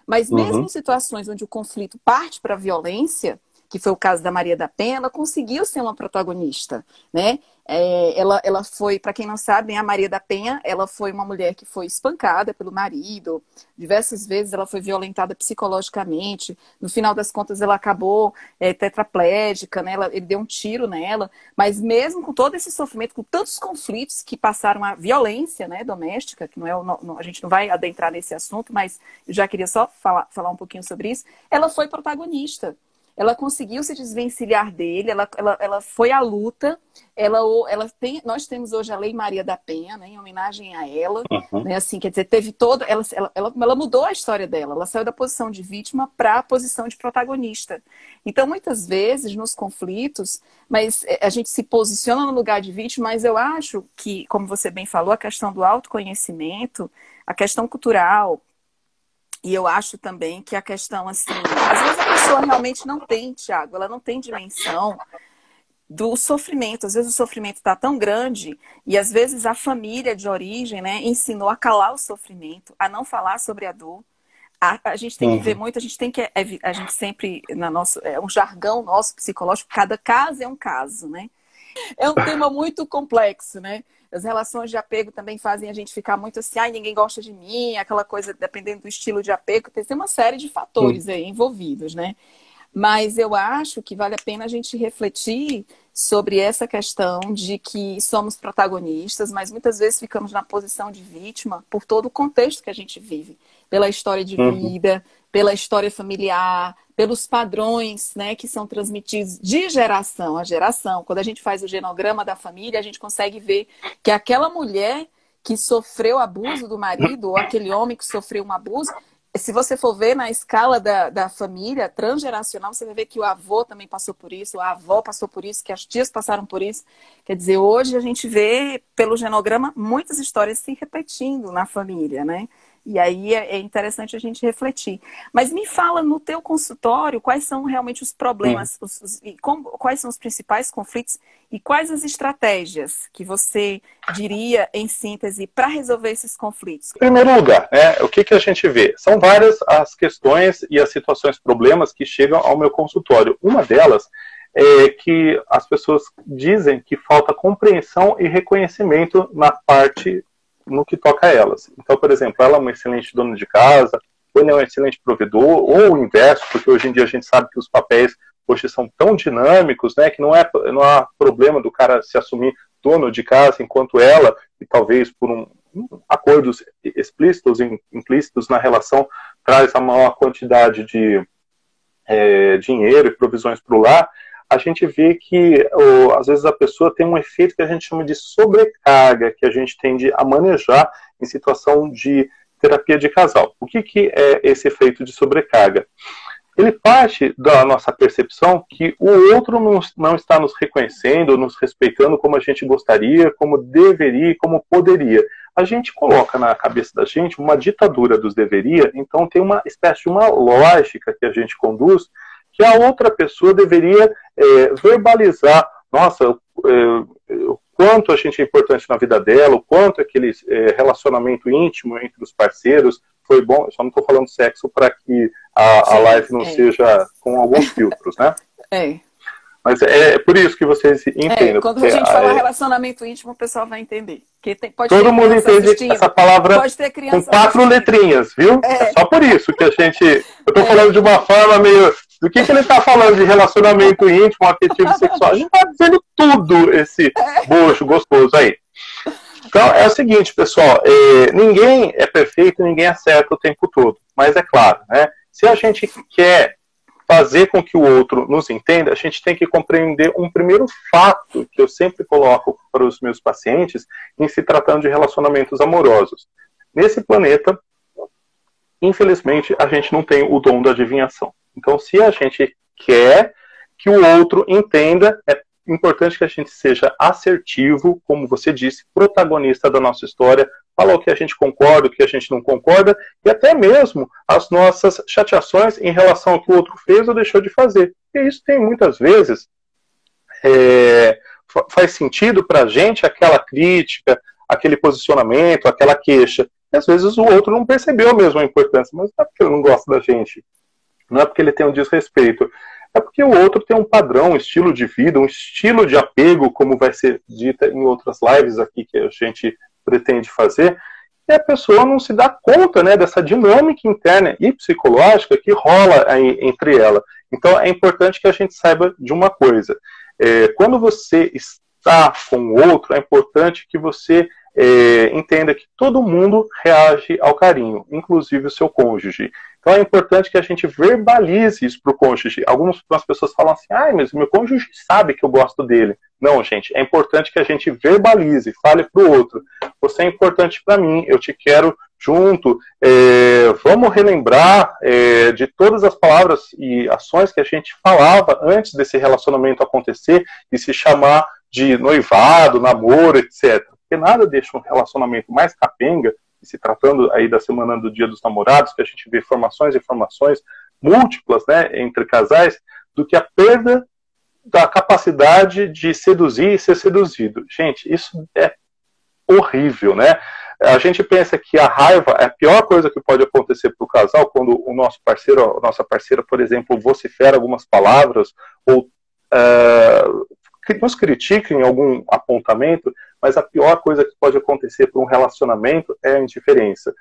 Mas mesmo em situações onde o conflito parte para a violência, que foi o caso da Maria da Penha, ela conseguiu ser uma protagonista, né? Ela foi, para quem não sabe, a Maria da Penha, ela foi uma mulher que foi espancada pelo marido, diversas vezes ela foi violentada psicologicamente, no final das contas ela acabou tetraplégica, né? Ele deu um tiro nela, mas mesmo com todo esse sofrimento, com tantos conflitos que passaram a violência, né, doméstica, que não é a gente não vai adentrar nesse assunto, mas eu já queria só falar um pouquinho sobre isso, ela foi protagonista. Ela conseguiu se desvencilhar dele, ela foi à luta, nós temos hoje a Lei Maria da Penha, né, em homenagem a ela, né, assim, quer dizer, teve toda, ela mudou a história dela, ela saiu da posição de vítima para a posição de protagonista. Então, muitas vezes, nos conflitos, mas a gente se posiciona no lugar de vítima, mas eu acho que, como você bem falou, a questão do autoconhecimento, a questão cultural. E eu acho também que a questão, assim, às vezes a pessoa realmente não tem, Thiago, ela não tem dimensão do sofrimento. Às vezes o sofrimento está tão grande e às vezes a família de origem, né, ensinou a calar o sofrimento, a não falar sobre a dor. A gente tem que ver muito, a gente sempre, é um jargão nosso psicológico, cada caso é um caso, né? É um tema muito complexo, né? As relações de apego também fazem a gente ficar muito assim, ai, ninguém gosta de mim, aquela coisa, dependendo do estilo de apego, tem uma série de fatores aí envolvidos, né? Mas eu acho que vale a pena a gente refletir sobre essa questão de que somos protagonistas, mas muitas vezes ficamos na posição de vítima por todo o contexto que a gente vive, pela história de vida, pela história familiar, pelos padrões, né, que são transmitidos de geração a geração. Quando a gente faz o genograma da família, a gente consegue ver que aquela mulher que sofreu abuso do marido, ou aquele homem que sofreu um abuso, se você for ver na escala da família transgeracional, você vai ver que o avô também passou por isso, a avó passou por isso, que as tias passaram por isso. Quer dizer, hoje a gente vê, pelo genograma, muitas histórias se repetindo na família, né? E aí é interessante a gente refletir. Mas me fala, no teu consultório, quais são realmente os problemas, quais são os principais conflitos e quais as estratégias que você diria, em síntese, para resolver esses conflitos? Em primeiro lugar, né, o que a gente vê? São várias as questões e as situações, problemas que chegam ao meu consultório. Uma delas é que as pessoas dizem que falta compreensão e reconhecimento na parte no que toca a elas. Então, por exemplo, ela é uma excelente dona de casa, ou ele é um excelente provedor, ou o inverso, porque hoje em dia a gente sabe que os papéis hoje são tão dinâmicos, né, que não há problema do cara se assumir dono de casa, enquanto ela, e talvez por acordos explícitos e implícitos na relação, traz a maior quantidade de dinheiro e provisões para o lar. A gente vê que, às vezes, a pessoa tem um efeito que a gente chama de sobrecarga, que a gente tende a manejar em situação de terapia de casal. O que é esse efeito de sobrecarga? Ele parte da nossa percepção que o outro não está nos reconhecendo, nos respeitando como a gente gostaria, como deveria, como poderia. A gente coloca na cabeça da gente uma ditadura dos deveria, então tem uma espécie de uma lógica que a gente conduz, que a outra pessoa deveria verbalizar, nossa, o quanto a gente é importante na vida dela, o quanto aquele relacionamento íntimo entre os parceiros foi bom. Eu só não estou falando sexo para que a live não seja com alguns filtros, né? Mas é por isso que vocês entendem. Quando a gente fala relacionamento íntimo, o pessoal vai entender. Todo mundo entende essa palavra com 4 letrinhas, viu? É só por isso que a gente... Eu estou falando de uma forma meio... Do que ele está falando de relacionamento íntimo, afetivo, sexual? A gente está dizendo tudo esse bojo gostoso aí. Então, é o seguinte, pessoal. Ninguém é perfeito, ninguém acerta o tempo todo. Mas é claro, né? Se a gente quer fazer com que o outro nos entenda, a gente tem que compreender um primeiro fato que eu sempre coloco para os meus pacientes em se tratando de relacionamentos amorosos. Nesse planeta, infelizmente, a gente não tem o dom da adivinhação. Então, se a gente quer que o outro entenda, é importante que a gente seja assertivo, como você disse, protagonista da nossa história, falar o que a gente concorda, o que a gente não concorda, e até mesmo as nossas chateações em relação ao que o outro fez ou deixou de fazer. E isso tem muitas vezes, faz sentido para a gente aquela crítica, aquele posicionamento, aquela queixa. E às vezes o outro não percebeu mesmo a importância, mas não é porque ele não gosta da gente, não é porque ele tem um desrespeito. É porque o outro tem um padrão, um estilo de vida, um estilo de apego, como vai ser dita em outras lives aqui que a gente pretende fazer, e a pessoa não se dá conta, né, dessa dinâmica interna e psicológica que rola aí entre ela. Então é importante que a gente saiba de uma coisa. Quando você está com o outro, é importante que você entenda que todo mundo reage ao carinho, inclusive o seu cônjuge. Então é importante que a gente verbalize isso para o cônjuge. Algumas pessoas falam assim, mas o meu cônjuge sabe que eu gosto dele. Não, gente, é importante que a gente verbalize, fale para o outro. Você é importante para mim, eu te quero junto. Vamos relembrar de todas as palavras e ações que a gente falava antes desse relacionamento acontecer e se chamar de noivado, namoro, etc. Porque nada deixa um relacionamento mais capenga, e se tratando aí da semana do Dia dos Namorados, que a gente vê informações múltiplas, né, entre casais, do que a perda da capacidade de seduzir e ser seduzido. Gente, isso é horrível, né? A gente pensa que a raiva é a pior coisa que pode acontecer para o casal quando o nosso parceiro, a nossa parceira, por exemplo, vocifera algumas palavras ou nos critica em algum apontamento, mas a pior coisa que pode acontecer para um relacionamento é a indiferença.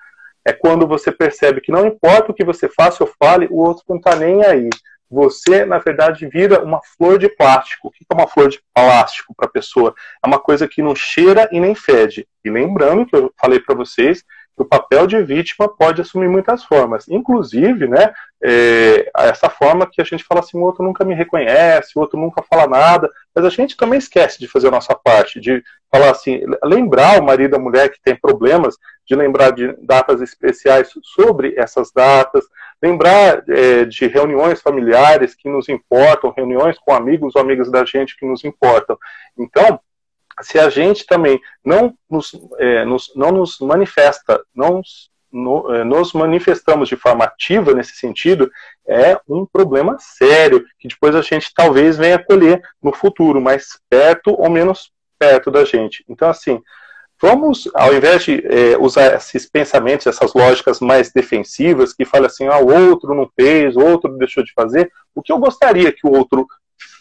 É quando você percebe que não importa o que você faça ou fale, o outro não está nem aí. Você, na verdade, vira uma flor de plástico. O que é uma flor de plástico para a pessoa? É uma coisa que não cheira e nem fede. E lembrando que eu falei para vocês que o papel de vítima pode assumir muitas formas. Inclusive, né, essa forma que a gente fala assim, o outro nunca me reconhece, o outro nunca fala nada, mas a gente também esquece de fazer a nossa parte, de falar assim, lembrar o marido e a mulher que tem problemas, de lembrar de datas especiais sobre essas datas, lembrar de reuniões familiares que nos importam, reuniões com amigos ou amigas da gente que nos importam. Então, se a gente também não nos manifesta, nos manifestamos de forma ativa nesse sentido, é um problema sério, que depois a gente talvez venha colher no futuro, mais perto ou menos perto da gente. Então, assim, vamos, ao invés de usar esses pensamentos, essas lógicas mais defensivas, que falam assim, o outro não fez, o outro deixou de fazer, o que eu gostaria que o outro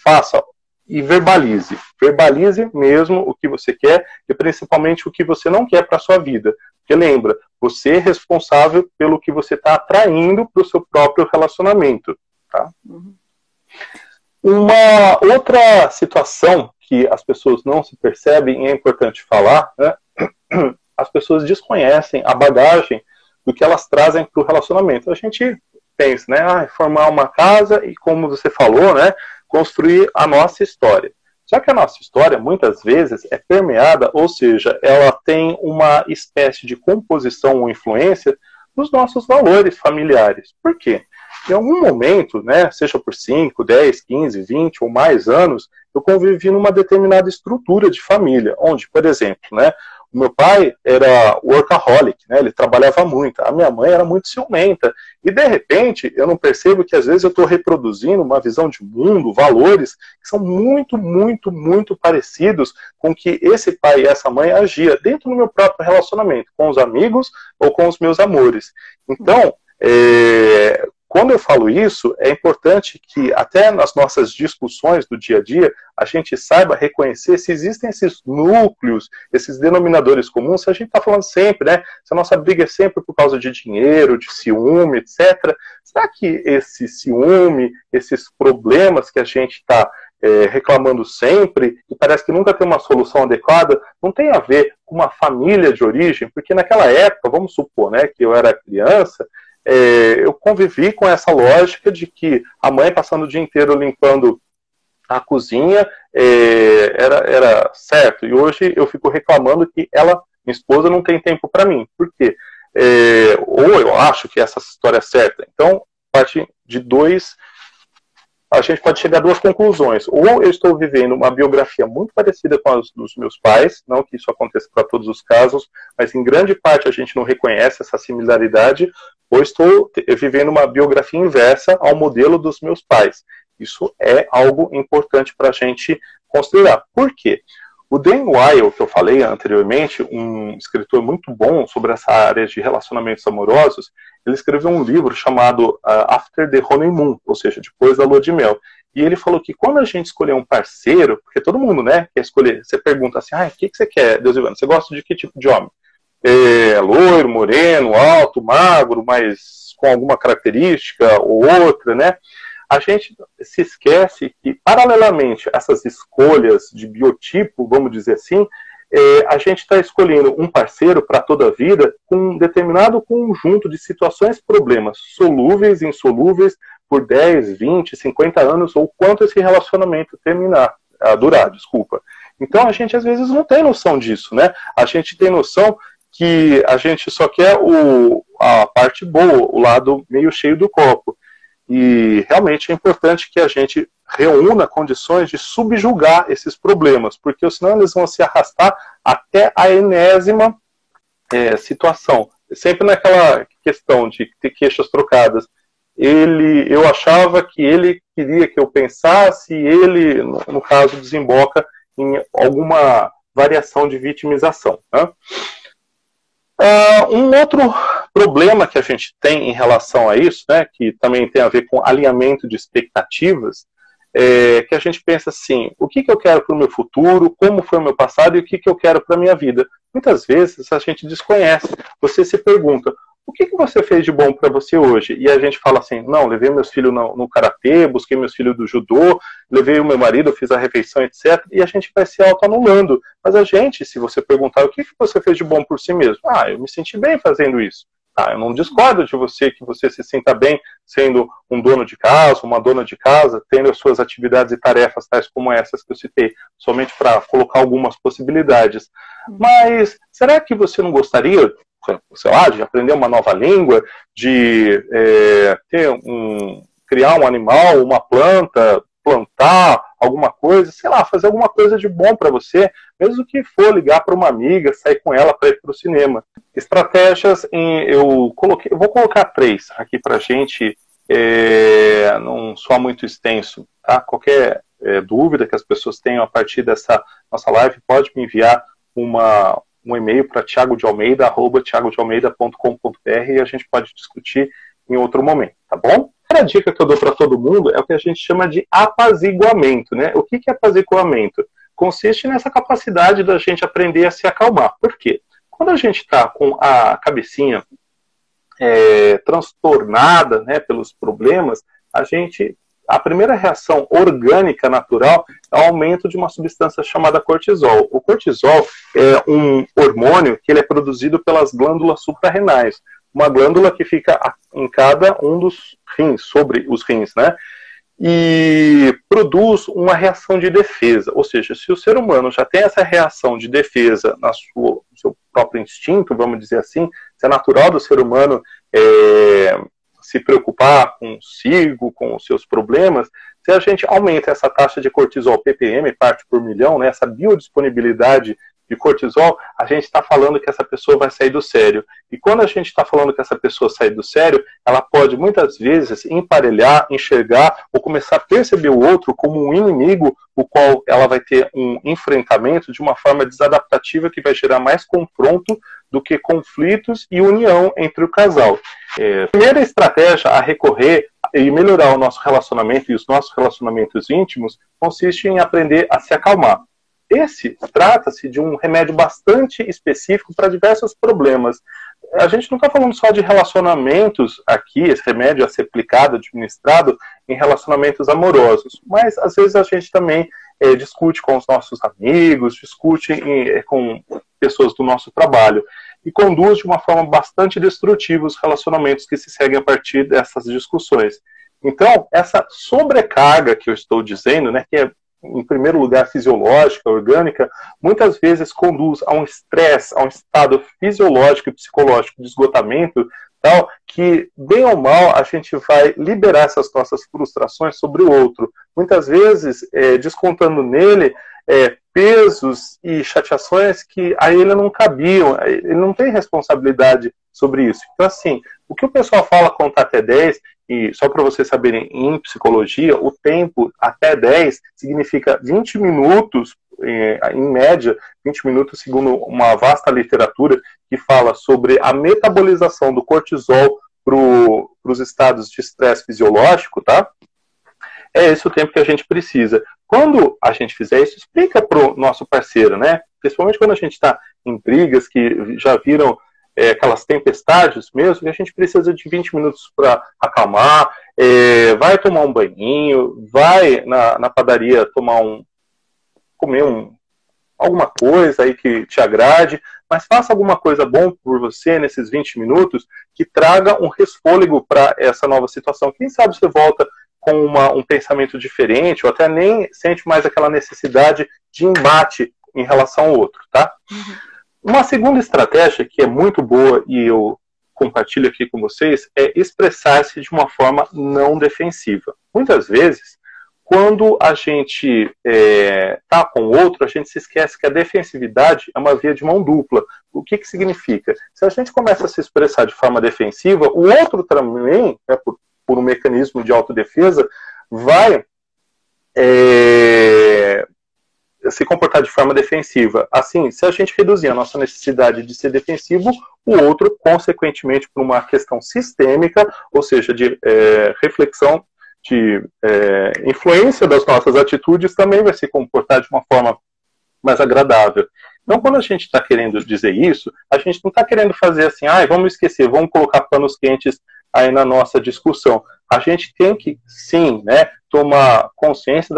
faça? E verbalize. Verbalize mesmo o que você quer e principalmente o que você não quer para a sua vida. Porque lembra, você é responsável pelo que você está atraindo para o seu próprio relacionamento. Tá? Uhum. Uma outra situação que as pessoas não se percebem e é importante falar, né? As pessoas desconhecem a bagagem do que elas trazem para o relacionamento. A gente pensa, né? Formar uma casa e, como você falou, né? Construir a nossa história. Só que a nossa história, muitas vezes, é permeada, ou seja, ela tem uma espécie de composição ou influência dos nossos valores familiares. Por quê? Em algum momento, né, seja por 5, 10, 15, 20 ou mais anos, eu convivi numa determinada estrutura de família, onde, por exemplo, né, o meu pai era workaholic, né, ele trabalhava muito, a minha mãe era muito ciumenta, e de repente eu não percebo que às vezes eu estou reproduzindo uma visão de mundo, valores, que são muito, muito, muito parecidos com que esse pai e essa mãe agia dentro do meu próprio relacionamento, com os amigos ou com os meus amores. Então, quando eu falo isso, é importante que até nas nossas discussões do dia a dia, a gente saiba reconhecer se existem esses núcleos, esses denominadores comuns, se a gente está falando sempre, né? Se a nossa briga é sempre por causa de dinheiro, de ciúme, etc. Será que esse ciúme, esses problemas que a gente está reclamando sempre, e parece que nunca tem uma solução adequada, não tem a ver com uma família de origem? Porque naquela época, vamos supor, né, que eu era criança, eu convivi com essa lógica de que a mãe passando o dia inteiro limpando a cozinha era certo. E hoje eu fico reclamando que minha esposa, não tem tempo para mim. Por quê? Ou eu acho que essa história é certa. Então, a gente pode chegar a duas conclusões. Ou eu estou vivendo uma biografia muito parecida com as dos meus pais, não que isso aconteça para todos os casos, mas em grande parte a gente não reconhece essa similaridade, ou estou vivendo uma biografia inversa ao modelo dos meus pais. Isso é algo importante para a gente considerar. Por quê? O Dan Weil, que eu falei anteriormente, um escritor muito bom sobre essa área de relacionamentos amorosos, ele escreveu um livro chamado After the Honeymoon, ou seja, Depois da Lua de Mel. E ele falou que quando a gente escolher um parceiro, porque todo mundo, né, quer escolher, você pergunta assim, o que você quer, Deus Ivano? Você gosta de que tipo de homem? Loiro, moreno, alto, magro, mas com alguma característica ou outra, né? A gente se esquece que, paralelamente a essas escolhas de biotipo, vamos dizer assim, a gente está escolhendo um parceiro para toda a vida com um determinado conjunto de situações, problemas solúveis, insolúveis, por 10, 20, 50 anos, ou quanto esse relacionamento durar, desculpa. Então a gente às vezes não tem noção disso, né? A gente tem noção que a gente só quer a parte boa, o lado meio cheio do copo. E realmente é importante que a gente reúna condições de subjugar esses problemas, porque senão eles vão se arrastar até a enésima situação. Sempre naquela questão de ter queixas trocadas. Eu achava que ele queria que eu pensasse, e ele, no caso, desemboca em alguma variação de vitimização, né? Um outro problema que a gente tem em relação a isso, né, que também tem a ver com alinhamento de expectativas, é que a gente pensa assim, o que eu quero para o meu futuro, como foi o meu passado e o que eu quero para a minha vida. Muitas vezes a gente desconhece. Você se pergunta, o que você fez de bom para você hoje? E a gente fala assim, não, levei meus filhos no karatê, busquei meus filhos do judô, levei o meu marido, fiz a refeição, etc. E a gente vai se autoanulando. Mas a gente, se você perguntar, o que você fez de bom por si mesmo? Eu me senti bem fazendo isso. Eu não discordo de você, que você se sinta bem sendo um dono de casa, uma dona de casa, tendo as suas atividades e tarefas tais como essas que eu citei, somente para colocar algumas possibilidades. Mas será que você não gostaria, sei lá, de aprender uma nova língua, de criar um animal, uma planta, plantar alguma coisa, sei lá, fazer alguma coisa de bom para você, mesmo que for ligar para uma amiga, sair com ela para ir para o cinema. Estratégias, eu vou colocar 3 aqui para a gente, não soar muito extenso, tá? Qualquer dúvida que as pessoas tenham a partir dessa nossa live, pode me enviar um e-mail para thiagodealmeida@thiagodealmeida.com.br e a gente pode discutir em outro momento, tá bom? A dica que eu dou para todo mundo é o que a gente chama de apaziguamento, né? O que é apaziguamento? Consiste nessa capacidade da gente aprender a se acalmar. Por quê? Quando a gente está com a cabecinha transtornada, né, pelos problemas, a primeira reação orgânica natural é o aumento de uma substância chamada cortisol. O cortisol é um hormônio que ele é produzido pelas glândulas suprarrenais, uma glândula que fica em cada um dos rins, sobre os rins, né? E produz uma reação de defesa. Ou seja, se o ser humano já tem essa reação de defesa no seu próprio instinto, vamos dizer assim, se é natural do ser humano se preocupar consigo, com os seus problemas, se a gente aumenta essa taxa de cortisol, ppm, parte por milhão, né, essa biodisponibilidade de cortisol, a gente está falando que essa pessoa vai sair do sério. E quando a gente está falando que essa pessoa sai do sério, ela pode muitas vezes emparelhar, enxergar ou começar a perceber o outro como um inimigo, o qual ela vai ter um enfrentamento de uma forma desadaptativa que vai gerar mais confronto do que conflitos e união entre o casal. A primeira estratégia a recorrer e melhorar o nosso relacionamento e os nossos relacionamentos íntimos consiste em aprender a se acalmar. Trata-se de um remédio bastante específico para diversos problemas. A gente não está falando só de relacionamentos aqui, esse remédio a ser aplicado, administrado em relacionamentos amorosos, mas às vezes a gente também discute com os nossos amigos, discute com pessoas do nosso trabalho e conduz de uma forma bastante destrutiva os relacionamentos que se seguem a partir dessas discussões. Então, essa sobrecarga que eu estou dizendo, né, que é em primeiro lugar fisiológica, orgânica, muitas vezes conduz a um estresse, a um estado fisiológico e psicológico de esgotamento, tal, que, bem ou mal, a gente vai liberar essas nossas frustrações sobre o outro. Muitas vezes, descontando nele pesos e chateações que a ele não cabiam, ele não tem responsabilidade sobre isso. Então, assim, o que o pessoal fala contar até 10, e só para vocês saberem, em psicologia, o tempo até 10 significa 20 minutos, em média, 20 minutos segundo uma vasta literatura que fala sobre a metabolização do cortisol para os estados de estresse fisiológico, tá? é esse o tempo que a gente precisa. Quando a gente fizer isso, explica para o nosso parceiro, né? Principalmente quando a gente está em brigas que já viram aquelas tempestades mesmo, que a gente precisa de 20 minutos para acalmar, vai tomar um banhinho, vai na padaria comer alguma coisa aí que te agrade, mas faça alguma coisa bom por você nesses 20 minutos que traga um resfôlego para essa nova situação. Quem sabe você volta com um pensamento diferente, ou até nem sente mais aquela necessidade de embate em relação ao outro, tá? Uma segunda estratégia que é muito boa e eu compartilho aqui com vocês é expressar-se de uma forma não defensiva. Muitas vezes, quando a gente está com o outro, a gente se esquece que a defensividade é uma via de mão dupla. O que significa? Se a gente começa a se expressar de forma defensiva, o outro também, por um mecanismo de autodefesa, vai se comportar de forma defensiva. Assim, se a gente reduzir a nossa necessidade de ser defensivo, o outro, consequentemente, por uma questão sistêmica, ou seja, de reflexão, de influência das nossas atitudes, também vai se comportar de uma forma mais agradável. Então, quando a gente está querendo dizer isso, a gente não está querendo fazer assim, vamos esquecer, vamos colocar panos quentes aí na nossa discussão. A gente tem que, sim, né, tomar consciência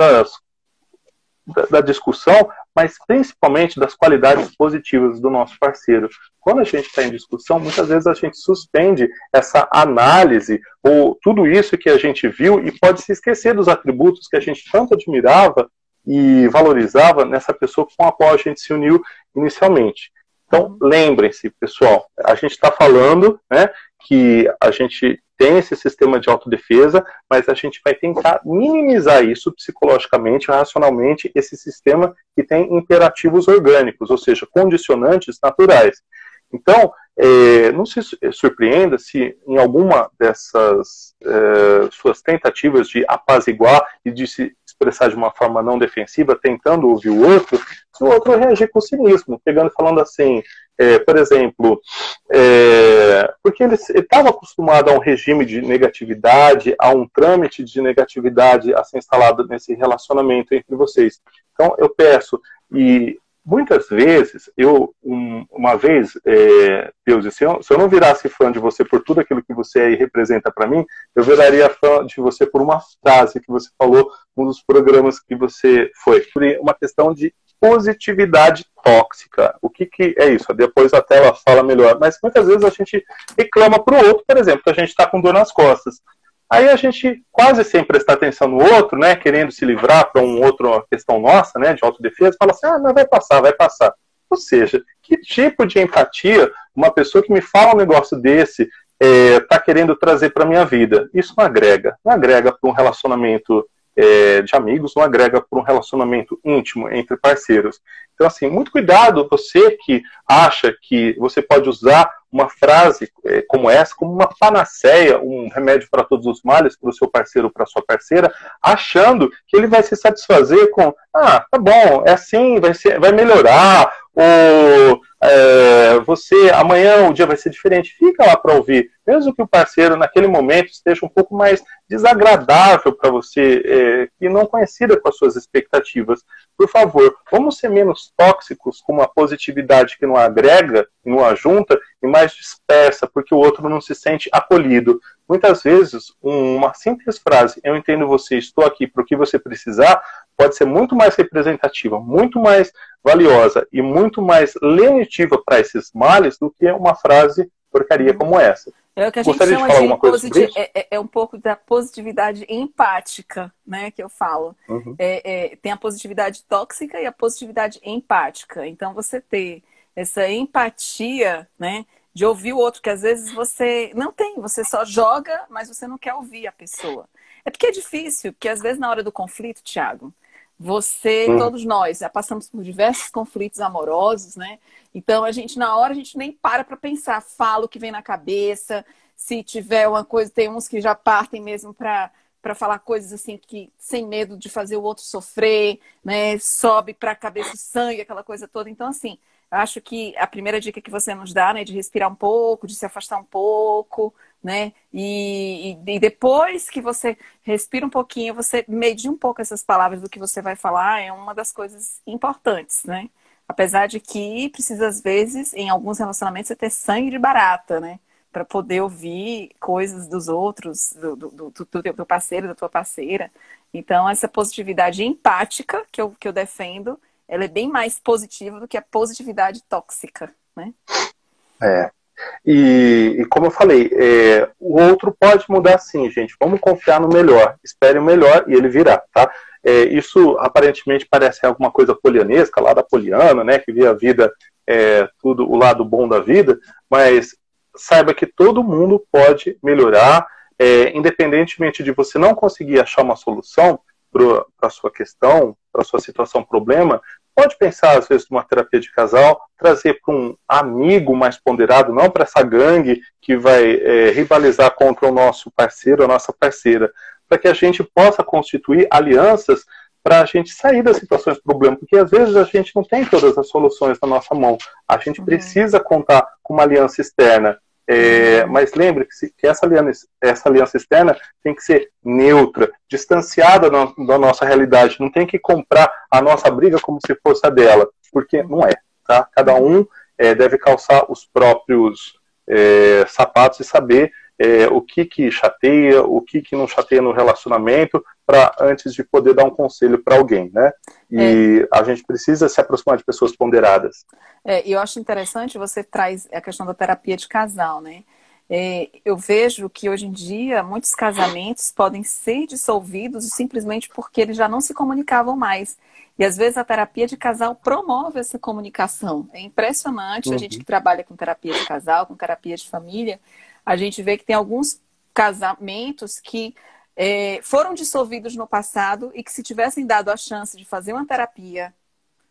da discussão, mas principalmente das qualidades positivas do nosso parceiro. Quando a gente está em discussão, muitas vezes a gente suspende essa análise, ou tudo isso que a gente viu, e pode se esquecer dos atributos que a gente tanto admirava e valorizava nessa pessoa com a qual a gente se uniu inicialmente. Então, lembrem-se, pessoal, a gente está falando, né, que a gente tem esse sistema de autodefesa, mas a gente vai tentar minimizar isso psicologicamente, racionalmente, esse sistema que tem imperativos orgânicos, ou seja, condicionantes naturais. Então, não se surpreenda se em alguma dessas suas tentativas de apaziguar e de se expressar de uma forma não defensiva, tentando ouvir o outro, se o outro reagir com cinismo, pegando e falando assim, por exemplo, porque ele estava acostumado a um regime de negatividade, a um trâmite de negatividade a ser instalado nesse relacionamento entre vocês. Então, eu peço, e muitas vezes, uma vez, Deus, se eu não virasse fã de você por tudo aquilo que você aí representa para mim, eu viraria fã de você por uma frase que você falou num dos programas que você foi, por uma questão de positividade tóxica. O que é isso? Depois a tela fala melhor. Mas muitas vezes a gente reclama para o outro, por exemplo, que a gente está com dor nas costas. Aí a gente, quase sem prestar atenção no outro, né, querendo se livrar para uma questão nossa, né, de autodefesa, fala assim, mas vai passar, vai passar. Ou seja, que tipo de empatia uma pessoa que me fala um negócio desse está querendo trazer para a minha vida? Isso não agrega. Não agrega para um relacionamento de amigos, não agrega para um relacionamento íntimo entre parceiros. Então, assim, muito cuidado, você que acha que você pode usar uma frase como essa, como uma panaceia, um remédio para todos os males, para o seu parceiro ou para a sua parceira, achando que ele vai se satisfazer com, tá bom, é assim, vai melhorar, ou amanhã o dia vai ser diferente. Fica lá para ouvir, mesmo que o parceiro naquele momento esteja um pouco mais desagradável para você, e não coincida com as suas expectativas. Por favor, vamos ser menos tóxicos com uma positividade que não agrega, não ajunta, e mais dispersa, porque o outro não se sente acolhido. Muitas vezes, uma simples frase, eu entendo você, estou aqui para o que você precisar, pode ser muito mais representativa, muito mais valiosa e muito mais lenitiva para esses males do que uma frase porcaria como essa. É o que a gente Gostaria chama de falar alguma coisa sobre isso? Um pouco da positividade empática, né, que eu falo. Uhum. Tem a positividade tóxica e a positividade empática. Então, você ter essa empatia, né, de ouvir o outro, que às vezes você não tem, você só joga, mas você não quer ouvir a pessoa. É porque é difícil, porque às vezes na hora do conflito, Thiago, todos nós, já passamos por diversos conflitos amorosos, né? Então, na hora, a gente nem para pensar, fala o que vem na cabeça, se tiver uma coisa, tem uns que já partem mesmo para falar coisas assim, que sem medo de fazer o outro sofrer, né? Sobe para a cabeça o sangue, aquela coisa toda. Então, assim, acho que a primeira dica que você nos dá, né, de respirar um pouco, de se afastar um pouco, né? E depois que você respira um pouquinho, você medir um pouco essas palavras do que você vai falar, é uma das coisas importantes, né? Apesar de que precisa, às vezes, em alguns relacionamentos, você ter sangue de barata, né? Para poder ouvir coisas dos outros, do teu parceiro, da tua parceira. Então, essa positividade empática que eu defendo, ela é bem mais positiva do que a positividade tóxica, né? É. E como eu falei, o outro pode mudar sim, gente. Vamos confiar no melhor. Espere o melhor e ele virá, tá? Isso aparentemente parece alguma coisa polianesca, lá da Poliana, né? Que vê a vida, tudo, o lado bom da vida, mas saiba que todo mundo pode melhorar, independentemente de você não conseguir achar uma solução para a sua questão, para a sua situação, problema. Pode pensar, às vezes, numa terapia de casal, trazer para um amigo mais ponderado, não para essa gangue que vai rivalizar contra o nosso parceiro, a nossa parceira, para que a gente possa constituir alianças para a gente sair das situações de problema, porque às vezes a gente não tem todas as soluções na nossa mão, a gente precisa contar com uma aliança externa. Mas lembre que essa aliança externa tem que ser neutra, distanciada da nossa realidade. Não tem que comprar a nossa briga como se fosse a dela, porque não é. Tá? Cada um deve calçar os próprios sapatos e saber o que chateia, o que não chateia no relacionamento, antes de poder dar um conselho para alguém, né? E a gente precisa se aproximar de pessoas ponderadas. E eu acho interessante, você traz a questão da terapia de casal, né? Eu vejo que hoje em dia muitos casamentos podem ser dissolvidos simplesmente porque eles já não se comunicavam mais. E às vezes a terapia de casal promove essa comunicação. É impressionante, a gente que trabalha com terapia de casal, com terapia de família, a gente vê que tem alguns casamentos que foram dissolvidos no passado e que se tivessem dado a chance de fazer uma terapia,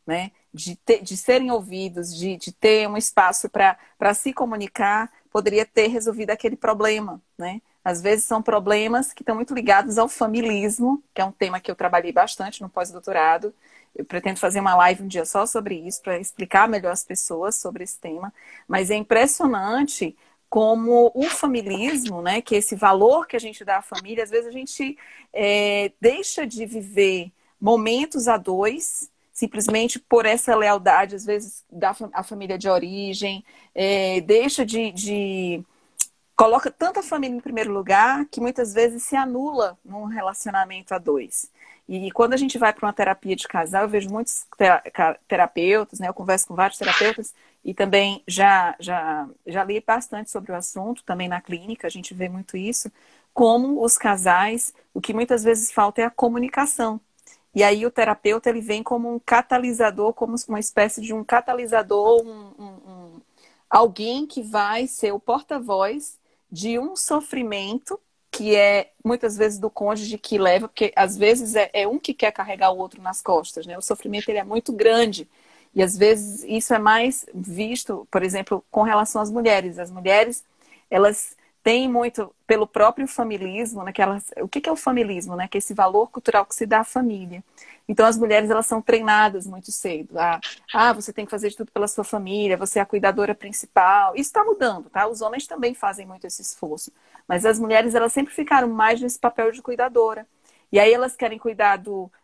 né, de serem ouvidos, de ter um espaço para se comunicar, poderia ter resolvido aquele problema, né? Às vezes são problemas que estão muito ligados ao familismo, que é um tema que eu trabalhei bastante no pós-doutorado. Eu pretendo fazer uma live um dia só sobre isso, para explicar melhor às pessoas sobre esse tema. Mas é impressionante como o familismo, né, que é esse valor que a gente dá à família, às vezes a gente deixa de viver momentos a dois, simplesmente por essa lealdade, às vezes, à família de origem, deixa coloca tanta família em primeiro lugar que muitas vezes se anula num relacionamento a dois. E quando a gente vai para uma terapia de casal, eu vejo muitos terapeutas, né? Eu converso com vários terapeutas e também já li bastante sobre o assunto, também na clínica, a gente vê muito isso, como os casais, o que muitas vezes falta é a comunicação. E aí o terapeuta, ele vem como um catalisador, como uma espécie de um catalisador, alguém que vai ser o porta-voz de um sofrimento que é muitas vezes do cônjuge que leva, porque às vezes é um que quer carregar o outro nas costas, né? O sofrimento, ele é muito grande. E às vezes isso é mais visto, por exemplo, com relação às mulheres. As mulheres, elas têm muito, pelo próprio familismo, né, o que é o familismo? Né? Que é esse valor cultural que se dá à família. Então as mulheres, elas são treinadas muito cedo. Você tem que fazer de tudo pela sua família, você é a cuidadora principal. Isso está mudando, tá? Os homens também fazem muito esse esforço. Mas as mulheres, elas sempre ficaram mais nesse papel de cuidadora. E aí elas querem cuidar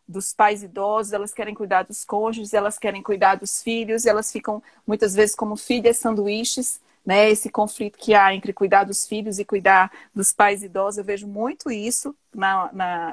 dos pais idosos, elas querem cuidar dos cônjuges, elas querem cuidar dos filhos, elas ficam muitas vezes como filhas sanduíches, né? Esse conflito que há entre cuidar dos filhos e cuidar dos pais idosos, eu vejo muito isso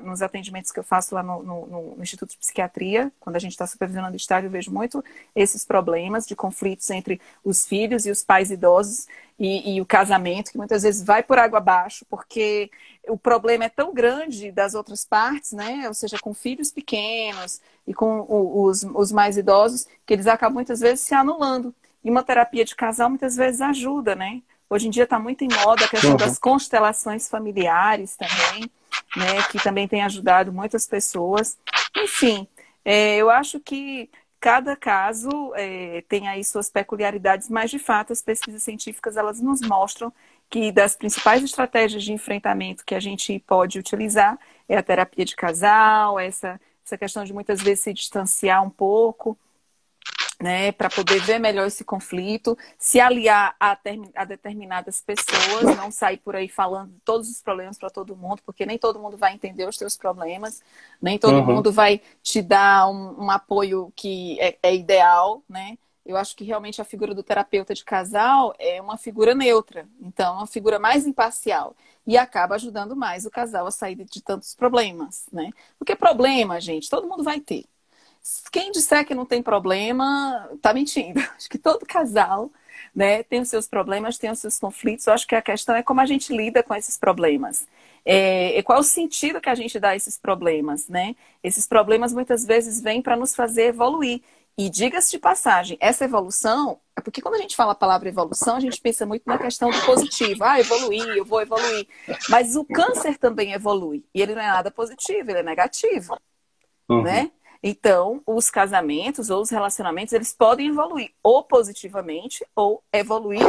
nos atendimentos que eu faço lá no Instituto de Psiquiatria, quando a gente está supervisionando o estágio, eu vejo muito esses problemas de conflitos entre os filhos e os pais idosos e o casamento, que muitas vezes vai por água abaixo, porque o problema é tão grande das outras partes, né? Ou seja, com filhos pequenos e com os mais idosos, que eles acabam muitas vezes se anulando. E uma terapia de casal muitas vezes ajuda, né? Hoje em dia está muito em moda a questão das constelações familiares também, né? Que também tem ajudado muitas pessoas. Enfim, eu acho que cada caso tem aí suas peculiaridades, mas de fato as pesquisas científicas, elas nos mostram que das principais estratégias de enfrentamento que a gente pode utilizar é a terapia de casal, essa questão de muitas vezes se distanciar um pouco. né, para poder ver melhor esse conflito, se aliar a determinadas pessoas, não sair por aí falando todos os problemas para todo mundo, porque nem todo mundo vai entender os teus problemas, nem todo mundo vai te dar um apoio que é ideal, né? Eu acho que realmente a figura do terapeuta de casal é uma figura neutra, então é uma figura mais imparcial e acaba ajudando mais o casal a sair de tantos problemas, né? Porque problema, gente, todo mundo vai ter. Quem disser que não tem problema, tá mentindo. Acho que todo casal, né, tem os seus problemas, tem os seus conflitos. Eu acho que a questão é como a gente lida com esses problemas. Qual é o sentido que a gente dá a esses problemas, né? Esses problemas muitas vezes vêm para nos fazer evoluir. E diga-se de passagem, essa evolução, é porque quando a gente fala a palavra evolução, a gente pensa muito na questão do positivo. Ah, evoluir, eu vou evoluir. Mas o câncer também evolui. E ele não é nada positivo, ele é negativo, né? Então, os casamentos ou os relacionamentos, eles podem evoluir ou positivamente ou evoluir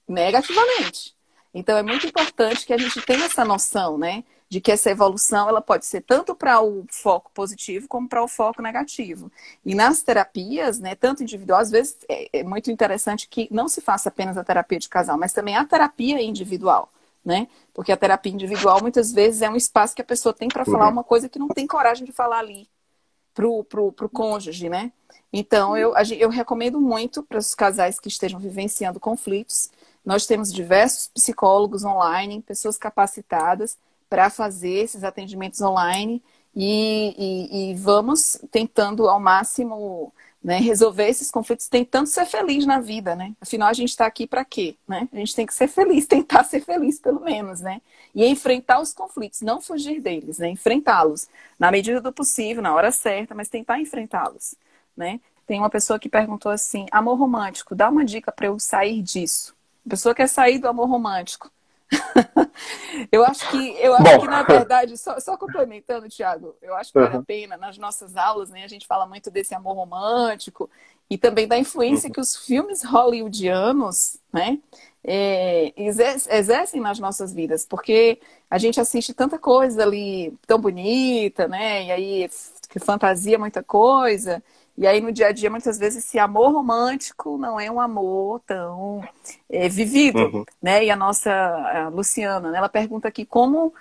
negativamente. Então, é muito importante que a gente tenha essa noção, né? De que essa evolução, ela pode ser tanto para o foco positivo como para o foco negativo. E nas terapias, né, tanto individual, às vezes é muito interessante que não se faça apenas a terapia de casal, mas também a terapia individual, né? Porque a terapia individual, muitas vezes, é um espaço que a pessoa tem para falar uma coisa que não tem coragem de falar ali. Pro cônjuge, né? Então, eu recomendo muito para os casais que estejam vivenciando conflitos. Nós temos diversos psicólogos online, pessoas capacitadas para fazer esses atendimentos online e vamos tentando ao máximo, né, resolver esses conflitos, tentando ser feliz na vida, né? Afinal, a gente está aqui para quê, né? A gente tem que ser feliz, tentar ser feliz pelo menos, né? E enfrentar os conflitos, não fugir deles, né? Enfrentá-los na medida do possível, na hora certa, mas tentar enfrentá-los, né? Tem uma pessoa que perguntou assim: amor romântico, dá uma dica para eu sair disso. A pessoa quer sair do amor romântico. Eu acho que na verdade, só complementando, Thiago, eu acho que vale a pena, nas nossas aulas, né, a gente fala muito desse amor romântico e também da influência que os filmes hollywoodianos, né, exercem nas nossas vidas, porque a gente assiste tanta coisa ali tão bonita, né, e aí que fantasia muita coisa. E aí, no dia a dia, muitas vezes, esse amor romântico não é um amor tão vivido, né? E a Luciana, né, ela pergunta aqui como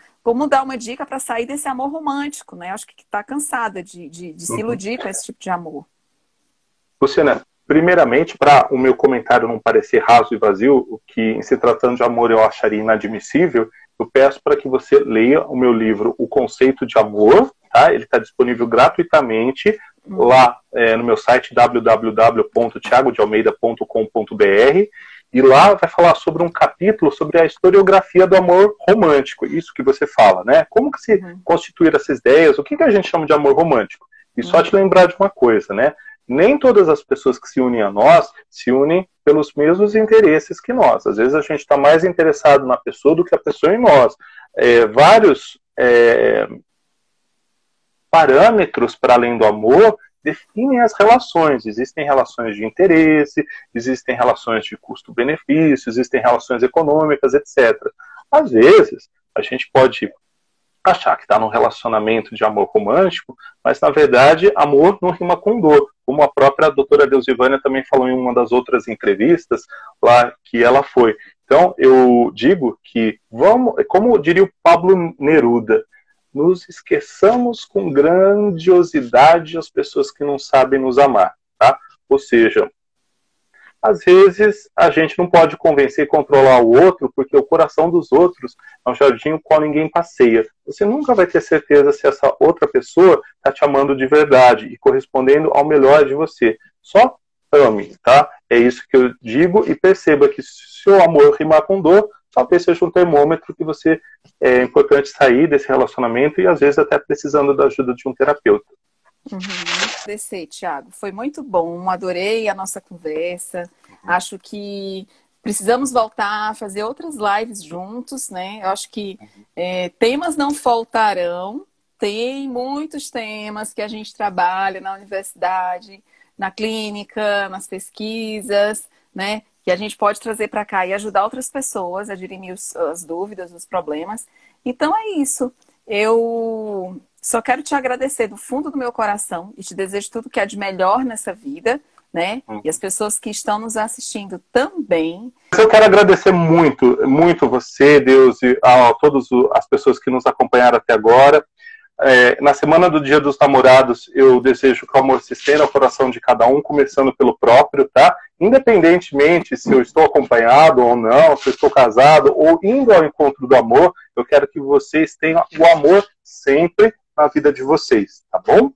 dar uma dica para sair desse amor romântico, né? Acho que está cansada de se iludir com esse tipo de amor. Luciana, primeiramente, para o meu comentário não parecer raso e vazio, o que, em se tratando de amor, eu acharia inadmissível, eu peço para que você leia o meu livro O Conceito de Amor, tá? Ele está disponível gratuitamente lá no meu site www.thiagodealmeida.com.br, e lá vai falar sobre um capítulo sobre a historiografia do amor romântico, isso que você fala, né? Como que se constituir essas ideias, o que a gente chama de amor romântico? E só te lembrar de uma coisa, né? Nem todas as pessoas que se unem a nós se unem pelos mesmos interesses que nós. Às vezes a gente está mais interessado na pessoa do que a pessoa em nós. Vários parâmetros para além do amor definem as relações. Existem relações de interesse, existem relações de custo-benefício, existem relações econômicas, etc. Às vezes, a gente pode achar que está num relacionamento de amor romântico, mas, na verdade, amor não rima com dor, como a própria doutora Deusivânia também falou em uma das outras entrevistas lá que ela foi. Então, eu digo que, como diria o Pablo Neruda, nos esqueçamos com grandiosidade as pessoas que não sabem nos amar, tá? Ou seja, às vezes a gente não pode convencer e controlar o outro, porque o coração dos outros é um jardim no qual ninguém passeia. Você nunca vai ter certeza se essa outra pessoa está te amando de verdade e correspondendo ao melhor de você. Só ame, tá? É isso que eu digo, e perceba que se o amor rimar com dor, talvez seja um termômetro que é importante sair desse relacionamento e às vezes até precisando da ajuda de um terapeuta. Agradecer, Thiago. Foi muito bom, adorei a nossa conversa. Acho que precisamos voltar a fazer outras lives juntos, né? Eu acho que temas não faltarão. Tem muitos temas que a gente trabalha na universidade, na clínica, nas pesquisas, né? Que a gente pode trazer para cá e ajudar outras pessoas a dirimir as dúvidas, os problemas. Então é isso. Eu só quero te agradecer do fundo do meu coração e te desejo tudo que há de melhor nessa vida, né? E as pessoas que estão nos assistindo também. Eu quero agradecer muito, muito você, Deus, e a todas as pessoas que nos acompanharam até agora. Na semana do Dia dos Namorados, eu desejo que o amor se estenda ao coração de cada um, começando pelo próprio, tá? Independentemente se eu estou acompanhado ou não, se eu estou casado ou indo ao encontro do amor, eu quero que vocês tenham o amor sempre na vida de vocês, tá bom?